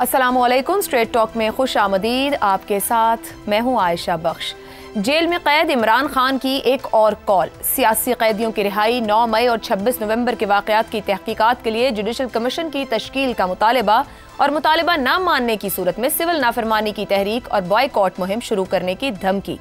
अस्सलामुअलैकुम। Straight talk में खुश आमदीद। आपके साथ मैं हूं आयशा बख्श। जेल में कैद इमरान खान की एक और कॉल। सियासी कैदियों की रिहाई, 9 मई और 26 नवंबर के वाक़यात की तहकीकात के लिए जुडिशल कमीशन की तश्कील का मुतालबा और मुतालबा न मानने की सूरत में सिविल नाफरमानी की तहरीक और बॉयकॉट मुहिम शुरू करने की धमकी।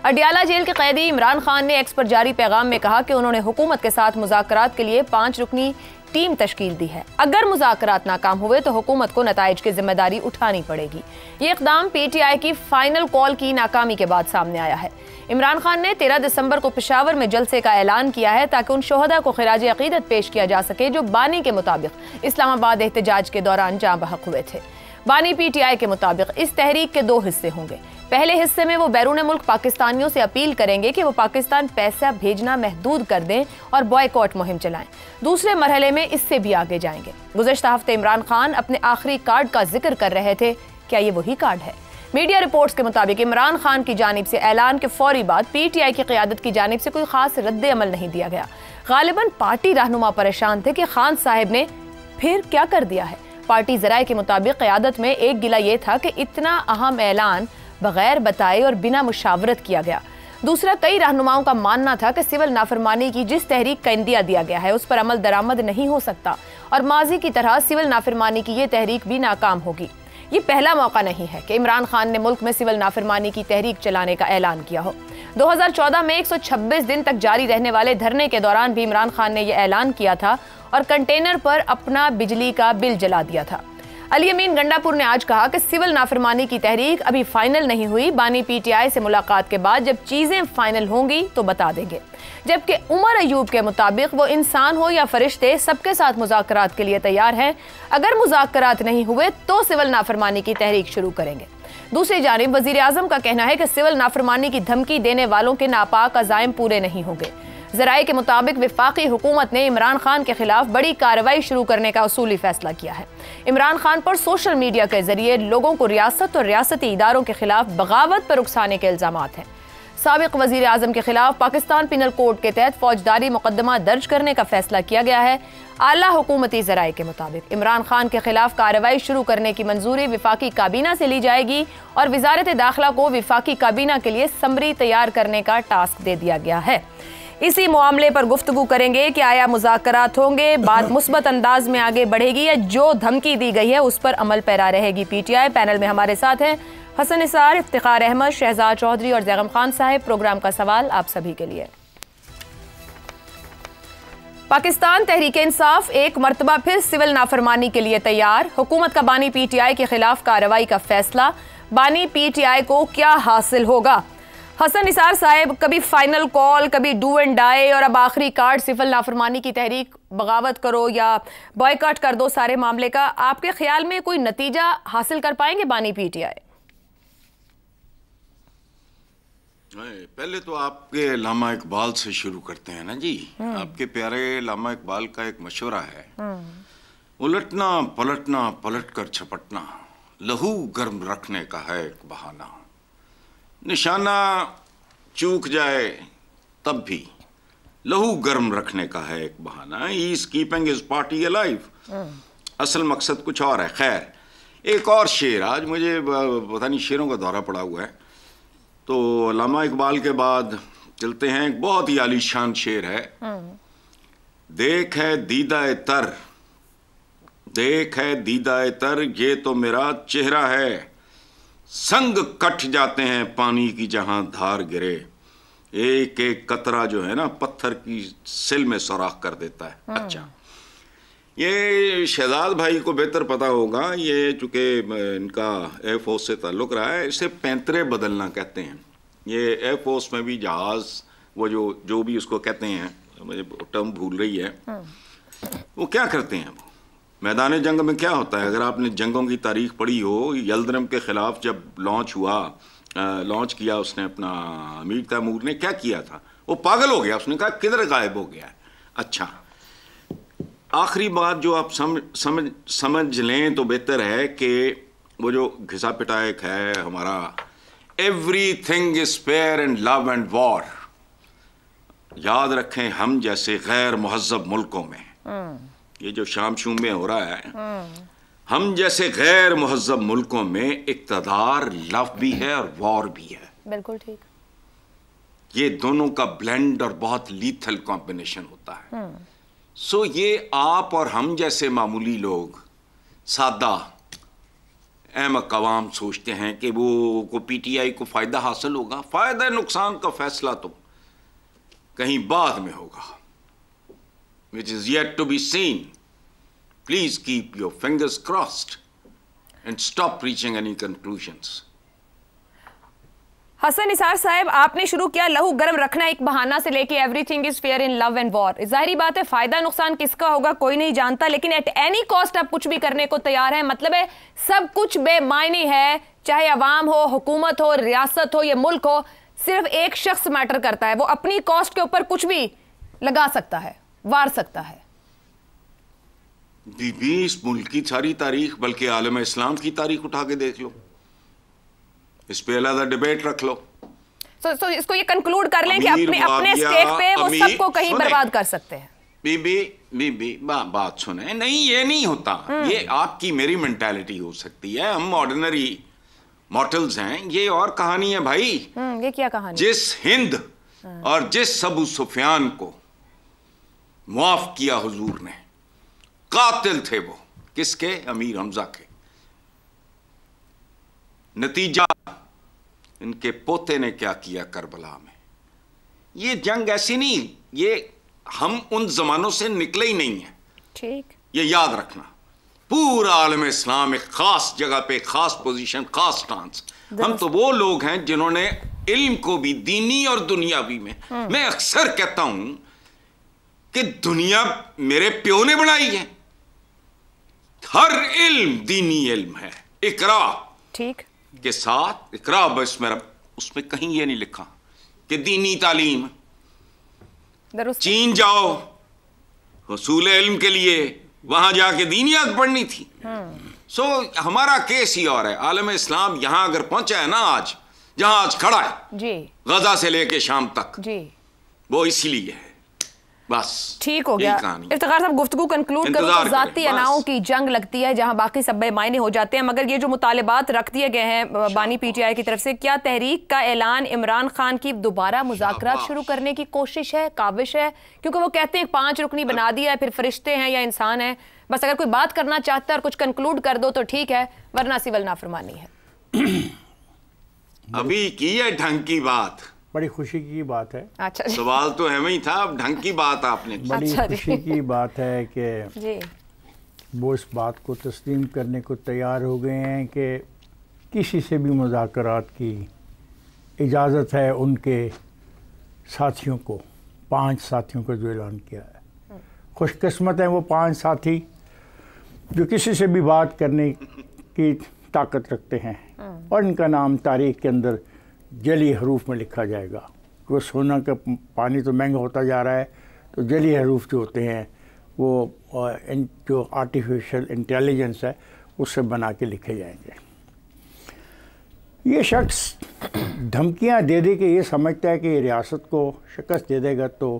अडियाला जेल के कैदी इमरान खान ने एक्स पर जारी पैगाम में कहा कि उन्होंने हुकूमत के साथ मुज़ाकरात के लिए 5 रुकनी टीम तश्कील दी है। अगर मुज़ाकरात नाकाम हुए तो हुकूमत को नताइज की जिम्मेदारी उठानी पड़ेगी। ये इक़दाम PTI की फाइनल कॉल की नाकामी के बाद सामने आया है। इमरान खान ने 13 दिसंबर को पेशावर में जलसे का ऐलान किया है ताकि उन शोहदा को खिराज अक़ीदत पेश किया जा सके जो बानी के मुताबिक इस्लामाबाद एहतजाज के दौरान जाँ बहक हुए थे। बानी PTI के मुताबिक इस तहरीक के 2 हिस्से होंगे। पहले हिस्से में वो बैरून मुल्क पाकिस्तानियों से अपील करेंगे कि वो पाकिस्तान पैसा भेजना महदूद कर दें और बॉयकॉट मुहिम चलाएं। दूसरे मरहले में इससे भी आगे जाएंगे। गुज़श्ता हफ्ते इमरान खान अपने आखिरी कार्ड का जिक्र कर रहे थे। क्या ये वही कार्ड है? मीडिया रिपोर्ट्स के मुताबिक इमरान खान की जानिब से ऐलान के फौरी बाद PTI की क़यादत की जानिब से कोई खास रद्द अमल नहीं दिया गया। गालिबन पार्टी रहनुमा परेशान थे कि खान साहब ने फिर क्या कर दिया है। पार्टी ज़राए के मुताबिक क़यादत में एक गिला ये था कि इतना अहम ऐलान बगैर बताए और बिना मुशावरत किया गया। दूसरा, कई रहनुमाओं का मानना था कि सिविल नाफरमानी की जिस तहरीक का इंदिया दिया गया है उस पर अमल दरामद नहीं हो सकता और माजी की तरह सिविल नाफरमानी की ये तहरीक भी नाकाम होगी। ये पहला मौका नहीं है कि इमरान खान ने मुल्क में सिविल नाफरमानी की तहरीक चलाने का ऐलान किया हो। 2014 में 126 दिन तक जारी रहने वाले धरने के दौरान भी इमरान खान ने यह ऐलान किया था और कंटेनर पर अपना बिजली का बिल जला दिया था। अली अमीन गंडापुर ने आज कहा कि सिविल नाफरमानी की तहरीक अभी फाइनल नहीं हुई। बानी PTI से मुलाकात के बाद जब चीजें फाइनल होंगी तो बता देंगे। जबकि उमर अयूब के मुताबिक वो इंसान हो या फरिश्ते सबके साथ मुज़ाकरात के लिए तैयार हैं। अगर मुज़ाकरात नहीं हुए तो सिविल नाफरमानी की तहरीक शुरू करेंगे। दूसरी जानिब वज़ीर आज़म का कहना है कि सिविल नाफरमानी की धमकी देने वालों के नापाक अज़ाइम पूरे नहीं होंगे। ज़राए के मुताबिक विफाकी हुकूमत ने इमरान खान के खिलाफ बड़ी कार्रवाई शुरू करने का उसूली फैसला किया है। इमरान खान पर सोशल मीडिया के जरिए लोगों को रियासत और रियासती इदारों के खिलाफ बगावत पर उकसाने के इल्जामात हैं। साबिक वज़ीर आज़म के खिलाफ पाकिस्तान पिनल कोड के तहत फौजदारी मुकदमा दर्ज करने का फैसला किया गया है। आला हुकूमती ज़राए के मुताबिक इमरान खान के खिलाफ कार्रवाई शुरू करने की मंजूरी विफाकी काबीना से ली जाएगी और वज़ारत दाखिला को विफाकी काबीना के लिए समरी तैयार करने का टास्क दे दिया गया है। इसी मामले पर गुफ्तगू करेंगे कि आया मुज़ाकरात होंगे, बात मुस्बत अंदाज में आगे बढ़ेगी या जो धमकी दी गई है उस पर अमल पैरा रहेगी PTI। पैनल में हमारे साथ हैं हसन निसार, इफ्तिखार अहमद, शहजाद चौधरी और जैगम खान साहब। प्रोग्राम का सवाल आप सभी के लिए। पाकिस्तान तहरीक इंसाफ एक मरतबा फिर सिविल नाफरमानी के लिए तैयार। हुकूमत का बानी PTI के खिलाफ कार्रवाई का फैसला। बानी PTI को क्या हासिल होगा? हसन निसार साहब, कभी फाइनल कॉल, कभी डू एंड डाई और अब आखिरी कार्ड सिविल नाफरमानी की तहरीक, बगावत करो या बॉयकॉट कर दो सारे मामले का। आपके ख्याल में कोई नतीजा हासिल कर पाएंगे बानी PTI? पहले तो आपके लामा इकबाल से शुरू करते हैं ना जी। आपके प्यारे लामा इकबाल का एक मशवरा है, उलटना पलटना पलट कर छपटना, लहू गर्म रखने का है एक बहाना। निशाना चूक जाए तब भी लहू गर्म रखने का है एक बहाना। He is keeping his party alive. असल मकसद कुछ और है। खैर, एक और शेर, आज मुझे पता नहीं शेरों का दौरा पड़ा हुआ है तो अल्लामा इकबाल के बाद चलते हैं। एक बहुत ही आलीशान शेर है। देख है दीदाए तर, देख है दीदाए तर, ये तो मेरा चेहरा है। संग कट जाते हैं पानी की जहां धार गिरे। एक एक कतरा जो है ना पत्थर की सिल में सुराख कर देता है। अच्छा, ये शहजाद भाई को बेहतर पता होगा। ये चूंकि इनका एयर फोर्स से ताल्लुक़ रहा है, इसे पैंतरे बदलना कहते हैं। ये एयर फोर्स में भी जहाज़, वो जो भी उसको कहते हैं, मुझे टर्म भूल रही है, वो क्या करते हैं। वो मैदान जंग में क्या होता है, अगर आपने जंगों की तारीख पढ़ी हो, यल्दरम के ख़िलाफ़ जब लॉन्च किया उसने अपना अमीर तैमूर ने, क्या किया था, वो पागल हो गया। उसने कहा किधर गायब हो गया है। अच्छा, आखिरी बात जो आप समझ लें तो बेहतर है कि वो जो घिसा पिटायक है हमारा, everything is fair and love and war, याद रखें हम जैसे गैर मुहज़्ज़ब मुल्कों में ये जो शाम शूम में हो रहा है, ہم جیسے غیر مہذب ملکوں میں اقتدار لو بھی ہے اور وار بھی ہے. بالکل ٹھیک. یہ دونوں کا بلینڈ اور بہت لیتھل کمبینیشن ہوتا ہے. سو یہ آپ اور ہم جیسے معمولی لوگ سادہ احمق عوام سوچتے ہیں کہ وہ کو پی ٹی آئی کو فائدہ حاصل ہوگا. فائدہ نقصان کا فیصلہ تو کہیں بعد میں ہوگا, which is yet to be seen. Please keep your fingers crossed and stop reaching any conclusions. حسن نثار صاحب, آپ نے شروع کیا لہو گرم رکھنا ایک بہانہ سے لے کے everything is fair in love and war. ظاہری بات ہے فائدہ نقصان کس کا ہوگا کوئی نہیں جانتا, لیکن ایٹ اینی کاسٹ آپ کچھ بھی کرنے کو تیار ہیں. مطلب ہے سب کچھ بے معنی ہے, چاہے عوام ہو, حکومت ہو, ریاست ہو, یہ ملک ہو, صرف ایک شخص میٹر کرتا ہے. وہ اپنی کاسٹ کے اوپر کچھ بھی لگا سکتا ہے, وار سکتا ہے. اس ملک کی ساری تاریخ بلکہ عالم اسلام کی تاریخ اٹھا کے دیکھ لو, اس پہ علیحدہ ڈیبیٹ رکھ لو. اس کو یہ کنکلوڈ کر لیں کہ اپنے اسٹیک پہ وہ سب کو کہیں برباد کر سکتے ہیں. بی بات سنیں, نہیں یہ نہیں ہوتا. یہ آپ کی میری مینٹالٹی ہو سکتی ہے, ہم آرڈنری مارٹلز ہیں. یہ اور کہانی ہے بھائی. یہ کیا کہانی؟ جس ہند اور جس ابو سفیان کو معاف کیا حضور نے, قاتل تھے وہ کس کے؟ امیر حمزہ کے. نتیجہ ان کے پوتے نے کیا کیا کربلا میں. یہ جنگ ایسی نہیں, یہ ہم ان زمانوں سے نکلے ہی نہیں ہیں. ٹھیک, یہ یاد رکھنا. پورا عالم اسلام ایک خاص جگہ پہ, خاص پوزیشن, خاص سٹانس. ہم تو وہ لوگ ہیں جنہوں نے علم کو بھی دینی اور دنیاوی میں اکثر کہتا ہوں کہ دنیا میرے پیو نے بنائی ہے. ہر علم دینی علم ہے. اقرا ٹھیک کے ساتھ اقرا بس میرا, اس میں کہیں یہ نہیں لکھا کہ دینی تعلیم. چین جاؤ حصول علم کے لیے, وہاں جا کے دینیات پڑھنی تھی. سو ہمارا کیس ہی اور ہے. عالم اسلام یہاں اگر پہنچا ہے نا آج, جہاں آج کھڑا ہے جی, غزہ سے لے کے شام تک, جی وہ اسی لیے ہے. بس ٹھیک ہو گیا. افتخار صاحب گفتگو کنکلوڈ کرو تو ذاتی اناؤں کی جنگ لگتی ہے جہاں باقی سب بے معنی ہو جاتے ہیں. مگر یہ جو مطالبات رکھ دیے گئے ہیں بانی پی ٹی آئی کی طرف سے, کیا تحریک کا اعلان عمران خان کی دوبارہ مذاکرات شروع کرنے کی کوشش ہے, کاوش ہے؟ کیونکہ وہ کہتے ہیں 5 رکنی بنا دیا ہے, پھر فرشتے ہیں یا انسان ہیں. بس اگر کوئی بات کرنا چاہتا ہے اور کچھ کنکلوڈ کر دو تو ٹھیک ہے, ورنہ سول نافرمانی ہے. ابھی کی ہے ڈھنگ کی بات, بڑی خوشی کی بات ہے. اچھا سوال تو ہے ہی تھا, اب ڈھنگ کی بات آپ نے. بڑی خوشی کی بات ہے کہ وہ اس بات کو تسلیم کرنے کو تیار ہو گئے ہیں کہ کسی سے بھی مذاکرات کی اجازت ہے. ان کے ساتھیوں کو, 5 ساتھیوں کو جو اعلان کیا ہے, خوش قسمت ہیں وہ 5 ساتھی جو کسی سے بھی بات کرنے کی طاقت رکھتے ہیں, اور ان کا نام تاریخ کے اندر جلی حروف میں لکھا جائے گا. وہ سونا کا پانی تو مہنگا ہوتا جا رہا ہے, تو جلی حروف جو ہوتے ہیں وہ جو آرٹیفیشل انٹیلیجنس ہے اس سے بنا کے لکھے جائیں گے. یہ شخص دھمکیاں دے دے کے یہ سمجھتا ہے کہ یہ ریاست کو شکست دے دے گا. تو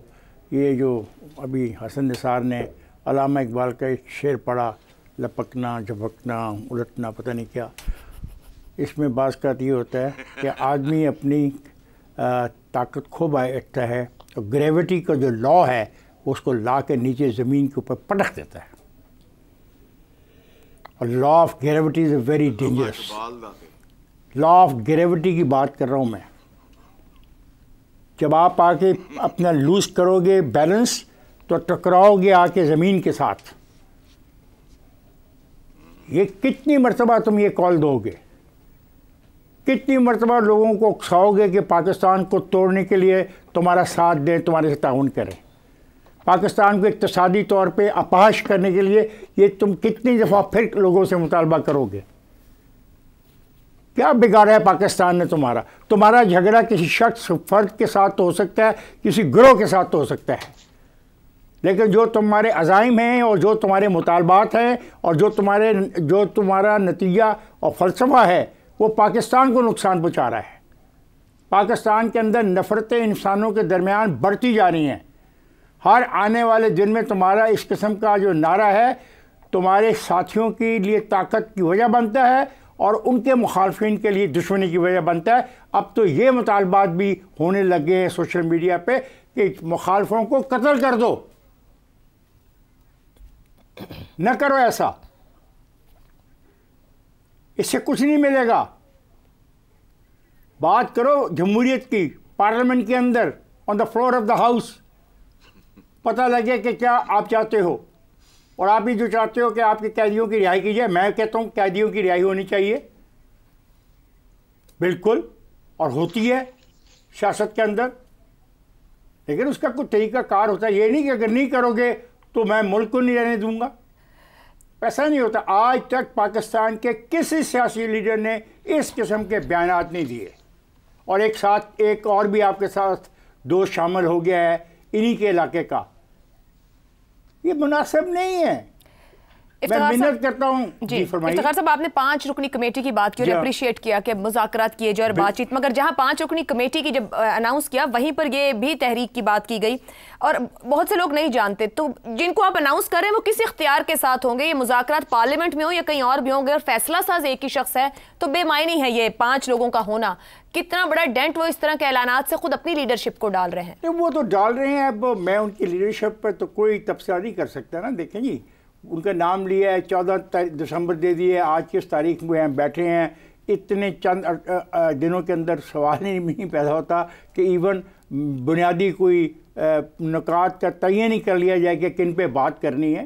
یہ جو ابھی حسن نثار نے علامہ اقبال کا ایک شعر پڑھا, لپکنا جھپکنا الٹنا پتہ نہیں کیا, اس میں بعض کا یہ ہوتا ہے کہ آدمی اپنی طاقت کھو بیٹھتا ہے, اور گریوٹی کا جو لا ہے اس کو لا کے نیچے زمین کے اوپر پٹک دیتا ہے. اور law of gravity is a very dangerous. Law of gravity کی بات کر رہا ہوں میں. جب آپ آ کے اپنا لوز کرو گے بیلنس تو ٹکراؤ گے آ کے زمین کے ساتھ. یہ کتنی مرتبہ تم یہ کال دو گے, کتنی مرتبہ لوگوں کو اکساؤ گے کہ پاکستان کو توڑنے کے لیے تمہارا ساتھ دیں, تمہارے سے تعاون کریں, پاکستان کو اقتصادی طور پہ اپاہج کرنے کے لیے یہ تم کتنی دفعہ پھر لوگوں سے مطالبہ کرو گے؟ کیا بگاڑا ہے پاکستان نے تمہارا؟ تمہارا جھگڑا کسی شخص فرد کے ساتھ تو ہو سکتا ہے, کسی گروہ کے ساتھ تو ہو سکتا ہے, لیکن جو تمہارے عزائم ہیں اور جو تمہارے مطالبات ہیں اور جو تمہارا نتیجہ اور فلسفہ ہے وہ پاکستان کو نقصان پہنچا رہا ہے. پاکستان کے اندر نفرتیں انسانوں کے درمیان بڑھتی جا رہی ہیں. ہر آنے والے دن میں تمہارا اس قسم کا جو نعرہ ہے تمہارے ساتھیوں کے لیے طاقت کی وجہ بنتا ہے اور ان کے مخالفین کے لیے دشمنی کی وجہ بنتا ہے. اب تو یہ مطالبات بھی ہونے لگے ہیں سوشل میڈیا پہ کہ مخالفوں کو قتل کر دو. نہ کرو ایسا, اس سے کچھ نہیں ملے گا. بات کرو جمہوریت کی, پارلیمنٹ کے اندر, on the floor of the house, پتہ لگے کہ کیا آپ چاہتے ہو. اور آپ بھی جو چاہتے ہو کہ آپ کے قیدیوں کی رہائی کی جائے, میں کہتا ہوں قیدیوں کی رہائی ہونی چاہیے بالکل, اور ہوتی ہے سیاست کے اندر, لیکن اس کا کوئی طریقہ کار ہوتا ہے. یہ نہیں کہ اگر نہیں کرو گے تو میں ملک کو نہیں رہنے دوں گا, ایسا نہیں ہوتا. آج تک پاکستان کے کسی سیاسی لیڈر نے اس قسم کے بیانات نہیں دیے. اور ایک اور بھی آپ کے ساتھ دوست شامل ہو گیا ہے انہی کے علاقے کا. یہ مناسب نہیں ہے. میں محنت کرتا ہوں. جی افتخار صاحب, آپ نے 5 رکنی کمیٹی کی بات کی اور اپریشیٹ کیا کہ مذاکرات کیے جائے اور بات چیت, مگر جہاں 5 رکنی کمیٹی کی جب اناؤنس کیا وہیں پر یہ بھی تحریک کی بات کی گئی اور بہت سے لوگ نہیں جانتے. تو جن کو آپ اناؤنس کر رہے ہیں وہ کس اختیار کے ساتھ ہوں گے؟ یہ مذاکرات پارلیمنٹ میں ہوں یا کہیں اور بھی ہوں گے؟ اور فیصلہ ساز ایک ہی شخص ہے تو بے معنی ہے یہ 5 لوگوں کا ہونا. کتنا بڑا ڈینٹ وہ اس طرح کے اعلانات سے خود اپنی لیڈرشپ کو ڈال رہے ہیں. وہ تو ڈال رہے ہیں. اب میں ان کی لیڈرشپ پر تو کوئی تبصرہ نہیں کر سکتا نا. دیکھیں جی, ان کا نام لیا ہے, 14 دسمبر دے دیے, آج کس تاریخ میں ہم بیٹھے ہیں. اتنے چند دنوں کے اندر سوال ہی نہیں پیدا ہوتا کہ ایون بنیادی کوئی نکات کا تعین ہی کر لیا جائے کہ کن پہ بات کرنی ہے.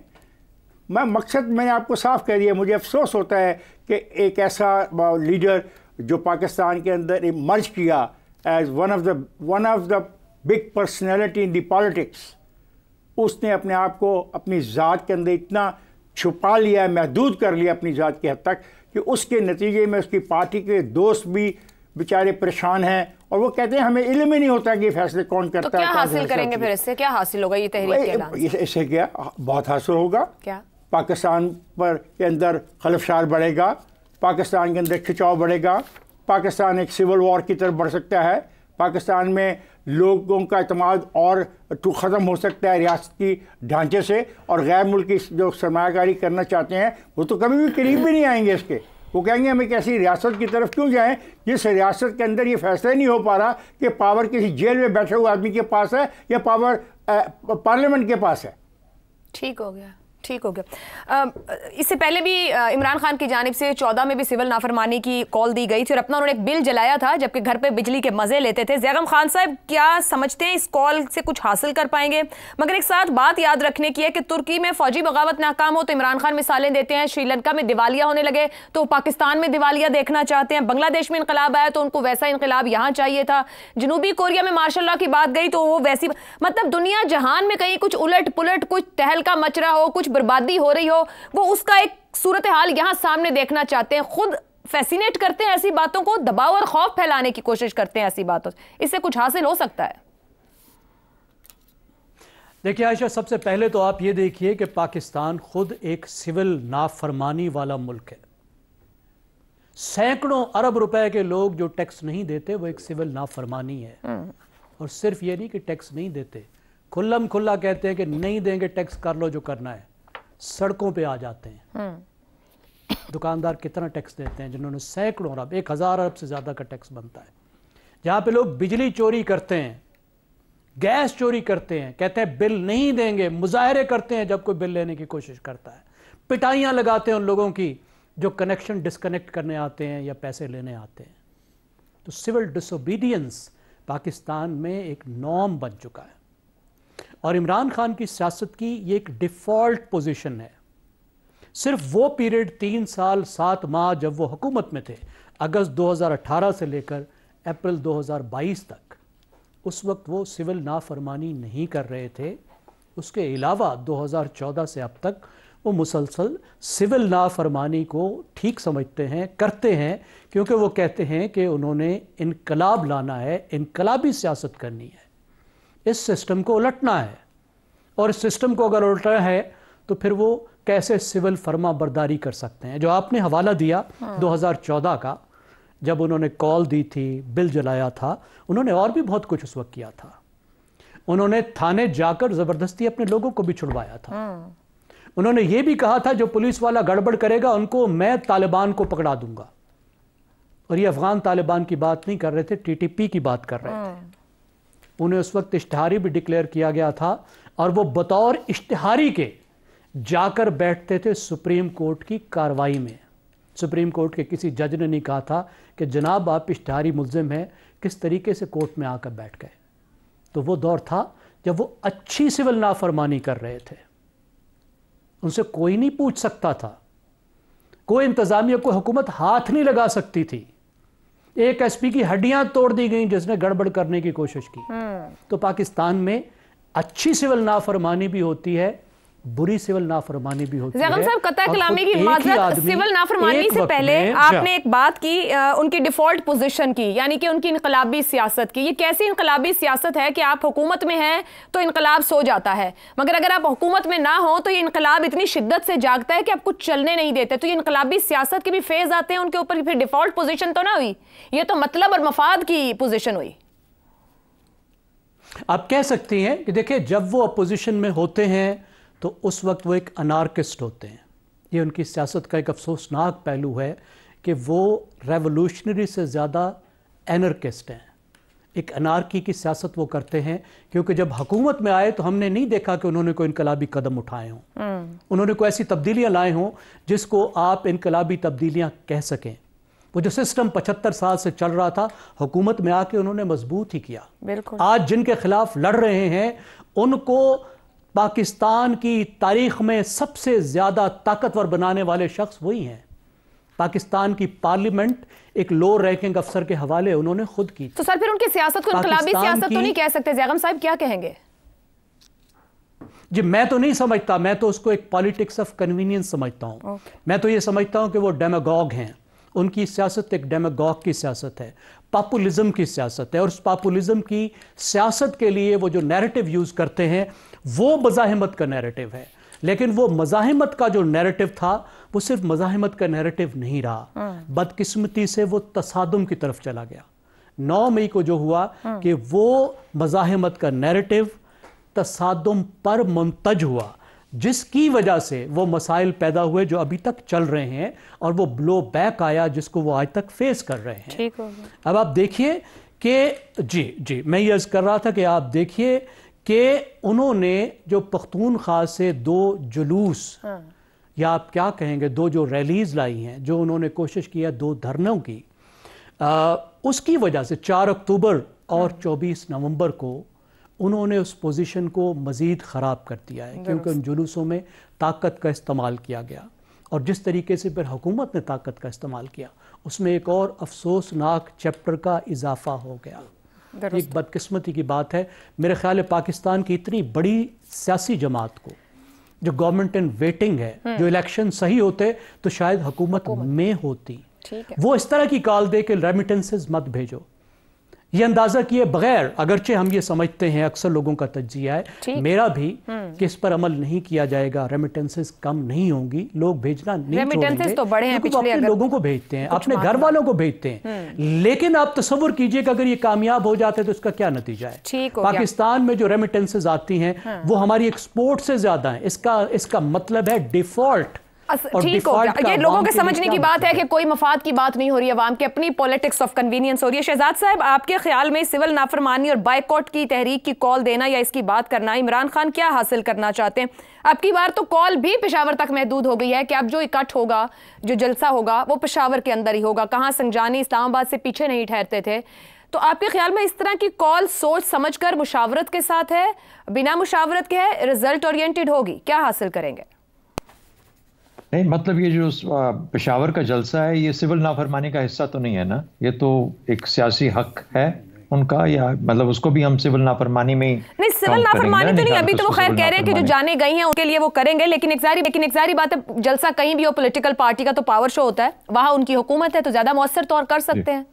مقصد میں نے آپ کو صاف کہہ دیا. مجھے افسوس ہوتا ہے کہ ایک ایسا لیڈر جو پاکستان کے اندر مرج کیا as one of the big personality in the politics, اس نے اپنے آپ کو اپنی ذات کے اندر اتنا چھپا لیا, محدود کر لیا اپنی ذات کی حد تک کہ اس کے نتیجے میں اس کی پارٹی کے دوست بھی بیچارے پریشان ہیں اور وہ کہتے ہیں ہمیں علم ہی نہیں ہوتا کہ یہ فیصلے کون کرتا ہے. تو کیا حاصل کریں گے پھر؟ اس سے کیا حاصل ہوگا یہ تحریک کے اعلان؟ اس سے کیا بہت حاصل ہوگا. کیا پاکستان پر کے اندر خلفشار بڑھے گا, پاکستان کے اندر کھچاؤ بڑھے گا, پاکستان ایک سول وار کی طرف بڑھ سکتا ہے, پاکستان میں لوگوں کا اعتماد اور ختم ہو سکتا ہے ریاستی ڈھانچے سے, اور غیر ملکی جو سرمایہ کاری کرنا چاہتے ہیں وہ تو کبھی بھی قریب بھی نہیں آئیں گے اس کے. وہ کہیں گے ہم ایک ایسی ریاست کی طرف کیوں جائیں جس ریاست کے اندر یہ فیصلہ نہیں ہو پا رہا کہ پاور کسی جیل میں بیٹھے ہوئے آدمی کے پاس ہے یا پاور پارلیمنٹ کے پاس ہے. ٹھیک ہو گیا. اس سے پہلے بھی عمران خان کی جانب سے 14 میں بھی سول نافرمانی کی کال دی گئی تھی اور اپنا انہوں نے ایک بل جلایا تھا جبکہ گھر پہ بجلی کے مزے لیتے تھے. زیغم خان صاحب, کیا سمجھتے ہیں اس کال سے کچھ حاصل کر پائیں گے؟ مگر ایک ساتھ بات یاد رکھنے کی ہے کہ ترکی میں فوجی بغاوت ناکام ہو تو عمران خان مثالیں دیتے ہیں, شری لنکا میں دیوالیہ ہونے لگے تو پاکستان میں دیوالیہ دیکھنا چاہتے ہیں, بنگلہ دیش میں انقلاب آیا تو ان کو ویسا انقلاب یہاں چاہیے تھا, جنوبی کوریا میں مارشل لا کی بات گئی تو وہ ویسی, مطلب دنیا جہان میں کہیں کچھ الٹ پلٹ, کچھ تہلکا مچ رہا ہو, کچھ بربادی ہو رہی ہو, وہ اس کا ایک صورتحال یہاں سامنے دیکھنا چاہتے ہیں. خود فیسینیٹ کرتے ہیں ایسی باتوں کو, دباؤ اور خوف پھیلانے کی کوشش کرتے ہیں ایسی باتوں سے. اس سے کچھ حاصل ہو سکتا ہے؟ دیکھیے عائشہ, سب سے پہلے تو آپ یہ دیکھیے کہ پاکستان خود ایک سول نافرمانی والا ملک ہے. سینکڑوں ارب روپے کے لوگ جو ٹیکس نہیں دیتے وہ ایک سول نافرمانی ہے. اور صرف یہ نہیں کہ ٹیکس نہیں دیتے, کھلم کھلا کہتے ہیں کہ نہیں دیں گے ٹیکس, کر لو جو کرنا ہے. سڑکوں پہ آ جاتے ہیں. دکاندار کتنا ٹیکس دیتے ہیں جنہوں نے سینکڑوں ارب, 1000 ارب سے زیادہ کا ٹیکس بنتا ہے. جہاں پہ لوگ بجلی چوری کرتے ہیں, گیس چوری کرتے ہیں, کہتے ہیں بل نہیں دیں گے, مظاہرے کرتے ہیں جب کوئی بل لینے کی کوشش کرتا ہے, پٹائیاں لگاتے ہیں ان لوگوں کی جو کنیکشن ڈسکنیکٹ کرنے آتے ہیں یا پیسے لینے آتے ہیں. تو سول ڈس اوبیڈینس پاکستان میں ایک نارم بن چکا ہے. اور عمران خان کی سیاست کی یہ ایک ڈیفالٹ پوزیشن ہے. صرف وہ پیریڈ 3 سال 7 ماہ جب وہ حکومت میں تھے, اگست 2018 سے لے کر اپریل 2022 تک, اس وقت وہ سول نافرمانی نہیں کر رہے تھے. اس کے علاوہ 2014 سے اب تک وہ مسلسل سول نافرمانی کو ٹھیک سمجھتے ہیں, کرتے ہیں, کیونکہ وہ کہتے ہیں کہ انہوں نے انقلاب لانا ہے, انقلابی سیاست کرنی ہے, اس سسٹم کو الٹنا ہے. اور اس سسٹم کو اگر الٹنا ہے تو پھر وہ کیسے سول فرما برداری کر سکتے ہیں؟ جو آپ نے حوالہ دیا 2014 کا, جب انہوں نے کال دی تھی, بل جلایا تھا, انہوں نے اور بھی بہت کچھ اس وقت کیا تھا. انہوں نے تھانے جا کر زبردستی اپنے لوگوں کو بھی چھڑوایا تھا. انہوں نے یہ بھی کہا تھا جو پولیس والا گڑبڑ کرے گا ان کو میں طالبان کو پکڑا دوں گا. اور یہ افغان طالبان کی بات نہیں کر رہے تھے, ٹی ٹی پی کی بات کر رہے تھے. انہیں اس وقت اشتہاری بھی ڈکلیئر کیا گیا تھا اور وہ بطور اشتہاری کے جا کر بیٹھتے تھے سپریم کورٹ کی کاروائی میں. سپریم کورٹ کے کسی جج نے نہیں کہا تھا کہ جناب آپ اشتہاری ملزم ہیں, کس طریقے سے کورٹ میں آ کر بیٹھ گئے. تو وہ دور تھا جب وہ اچھی سول نافرمانی کر رہے تھے, ان سے کوئی نہیں پوچھ سکتا تھا, کوئی انتظامیہ کو حکومت ہاتھ نہیں لگا سکتی تھی. ایک ایس پی کی ہڈیاں توڑ دی گئیں جس نے گڑبڑ کرنے کی کوشش کی. تو پاکستان میں اچھی سول نافرمانی بھی ہوتی ہے, بری سول نافرمانی بھی ہوتی ہے. زیغم صاحب قطع کلامی کی معذرت, سول نافرمانی سے پہلے آپ نے ایک بات کی ان کی ڈیفالٹ پوزیشن کی, یعنی کہ ان کی انقلابی سیاست کی. یہ کیسی انقلابی سیاست ہے کہ آپ حکومت میں ہیں تو انقلاب سو جاتا ہے, مگر اگر آپ حکومت میں نہ ہوں تو یہ انقلاب اتنی شدت سے جاگتا ہے کہ آپ کچھ چلنے نہیں دیتے. تو یہ انقلابی سیاست کے بھی فیز آتے ہیں ان کے اوپر, پھر ڈیفالٹ پوزیشن تو نہ ہوئی, یہ تو مطلب اور مفاد کی پوزیشن ہوئی. آپ کہہ سکتی ہیں کہ دیکھیں جب وہ اپوزیشن میں ہوتے ہیں تو اس وقت وہ ایک انارکسٹ ہوتے ہیں. یہ ان کی سیاست کا ایک افسوسناک پہلو ہے کہ وہ ریولوشنری سے زیادہ اینرکسٹ ہیں. ایک انارکی کی سیاست وہ کرتے ہیں, کیونکہ جب حکومت میں آئے تو ہم نے نہیں دیکھا کہ انہوں نے کوئی انقلابی قدم اٹھائے ہوں, انہوں نے کوئی ایسی تبدیلیاں لائے ہوں جس کو آپ انقلابی تبدیلیاں کہہ سکیں. وہ جو سسٹم 75 سال سے چل رہا تھا, حکومت میں آ کے انہوں نے مضبوط ہی کیا. آج جن کے خلاف لڑ رہے ہیں ان کو پاکستان کی تاریخ میں سب سے زیادہ طاقتور بنانے والے شخص وہی ہیں. پاکستان کی پارلیمنٹ ایک لو رینکنگ افسر کے حوالے انہوں نے خود کی. تو سر پھر ان کی سیاست کو انقلابی سیاست تو نہیں کہہ سکتے, زیغم صاحب کیا کہیں گے؟ جی میں تو نہیں سمجھتا, میں تو اس کو ایک پالیٹکس آف کنوینئنس سمجھتا ہوں. میں تو یہ سمجھتا ہوں کہ وہ ڈیماگوگ ہیں. ان کی سیاست ایک ڈیماگوگ کی سیاست ہے, پاپولزم کی سیاست ہے, اور اس پاپولزم کی سیاست کے لیے وہ جو نیریٹو یوز کرتے ہیں وہ مزاحمت کا نیریٹو ہے. لیکن وہ مزاحمت کا جو نیریٹو تھا وہ صرف مزاحمت کا نیریٹو نہیں رہا, بدقسمتی سے وہ تصادم کی طرف چلا گیا. 9 مئی کو جو ہوا کہ وہ مزاحمت کا نیریٹو تصادم پر منتج ہوا, جس کی وجہ سے وہ مسائل پیدا ہوئے جو ابھی تک چل رہے ہیں, اور وہ بلو بیک آیا جس کو وہ آج تک فیس کر رہے ہیں. اب آپ دیکھیے کہ جی میں یہ عرض کر رہا تھا کہ آپ دیکھیے کہ انہوں نے جو پختونخوا سے 2 جلوس یا آپ کیا کہیں گے 2 جو ریلیز لائی ہیں, جو انہوں نے کوشش کیا 2 دھرنوں کی, اس کی وجہ سے 4 اکتوبر اور 24 نومبر کو انہوں نے اس پوزیشن کو مزید خراب کر دیا ہے, کیونکہ ان جلوسوں میں طاقت کا استعمال کیا گیا, اور جس طریقے سے پھر حکومت نے طاقت کا استعمال کیا اس میں ایک اور افسوسناک چیپٹر کا اضافہ ہو گیا. ایک بدقسمتی کی بات ہے. میرے خیال ہے پاکستان کی اتنی بڑی سیاسی جماعت کو جو گورنمنٹ ان ویٹنگ ہے, جو الیکشن صحیح ہوتے تو شاید حکومت میں ہوتی, وہ اس طرح کی کال دے کہ ریمیٹنسز مت بھیجو. یہ اندازہ کیے بغیر, اگرچہ ہم یہ سمجھتے ہیں اکثر لوگوں کا تجزیہ ہے, میرا بھی, کہ اس پر عمل نہیں کیا جائے گا, ریمیٹنسز کم نہیں ہوں گی, لوگ بھیجنا نہیں چھوڑیں گے, کیونکہ وہ اپنے لوگوں کو بھیجتے ہیں, اپنے گھر والوں کو بھیجتے ہیں. لیکن آپ تصور کیجئے کہ اگر یہ کامیاب ہو جاتے تو اس کا کیا نتیجہ ہے. پاکستان میں جو ریمیٹنسز آتی ہیں وہ ہماری ایکسپورٹ سے زیادہ ہیں. اس کا مطلب ہے ڈیفالٹ. ٹھیک ہو گیا, یہ لوگوں کے سمجھنے کی بات ہے کہ کوئی مفاد کی بات نہیں ہو رہی ہے, عوام کی اپنی پولیٹکس آف کنوینئنس ہو رہی ہے. شہزاد صاحب, آپ کے خیال میں سول نافرمانی اور بائیکاٹ کی تحریک کی کال دینا یا اس کی بات کرنا, عمران خان کیا حاصل کرنا چاہتے ہیں؟ اب کی بار تو کال بھی پشاور تک محدود ہو گئی ہے کہ اب جو اکٹھ ہوگا, جو جلسہ ہوگا وہ پشاور کے اندر ہی ہوگا, کہاں سنجانی اسلام آباد سے پیچھے نہیں ٹھہرتے تھے. تو آپ کے خیال میں اس طرح کی کال سوچ سمجھ کر مشاورت کے ساتھ ہے, بنا مشاورت کے ہے, ریزلٹ اورینٹڈ ہوگی, کیا حاصل کریں گے؟ نہیں, مطلب یہ جو پشاور کا جلسہ ہے یہ سول نافرمانی کا حصہ تو نہیں ہے نا, یہ تو ایک سیاسی حق ہے ان کا, یا مطلب اس کو بھی ہم سول نافرمانی میں نہیں, سول نافرمانی تو نہیں, ابھی تو وہ خیر کہہ رہے ہیں کہ جو جانے گئی ہیں ان کے لیے وہ کریں گے, لیکن ایک ظاہری بات ہے جلسہ کہیں بھی ہو, پولیٹیکل پارٹی کا تو پاور شو ہوتا ہے, وہاں ان کی حکومت ہے تو زیادہ مؤثر طور کر سکتے ہیں.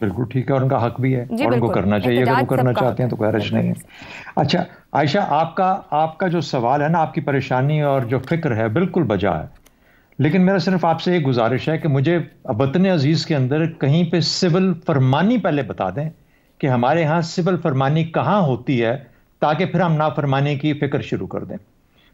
بالکل ٹھیک ہے, اور ان کا حق بھی ہے, اور ان کو کرنا چاہیے اگر وہ کرنا چاہتے ہیں تو کوئی حرج نہیں ہے. اچھا عائشہ, آپ کا جو سوال ہے نا, آپ کی پریشانی اور جو فکر ہے بالکل بجا ہے, لیکن میرا صرف آپ سے ایک گزارش ہے کہ مجھے وطن عزیز کے اندر کہیں پہ سول فرمانی پہلے بتا دیں کہ ہمارے ہاں سول فرمانی کہاں ہوتی ہے, تاکہ پھر ہم نافرمانی کی فکر شروع کر دیں.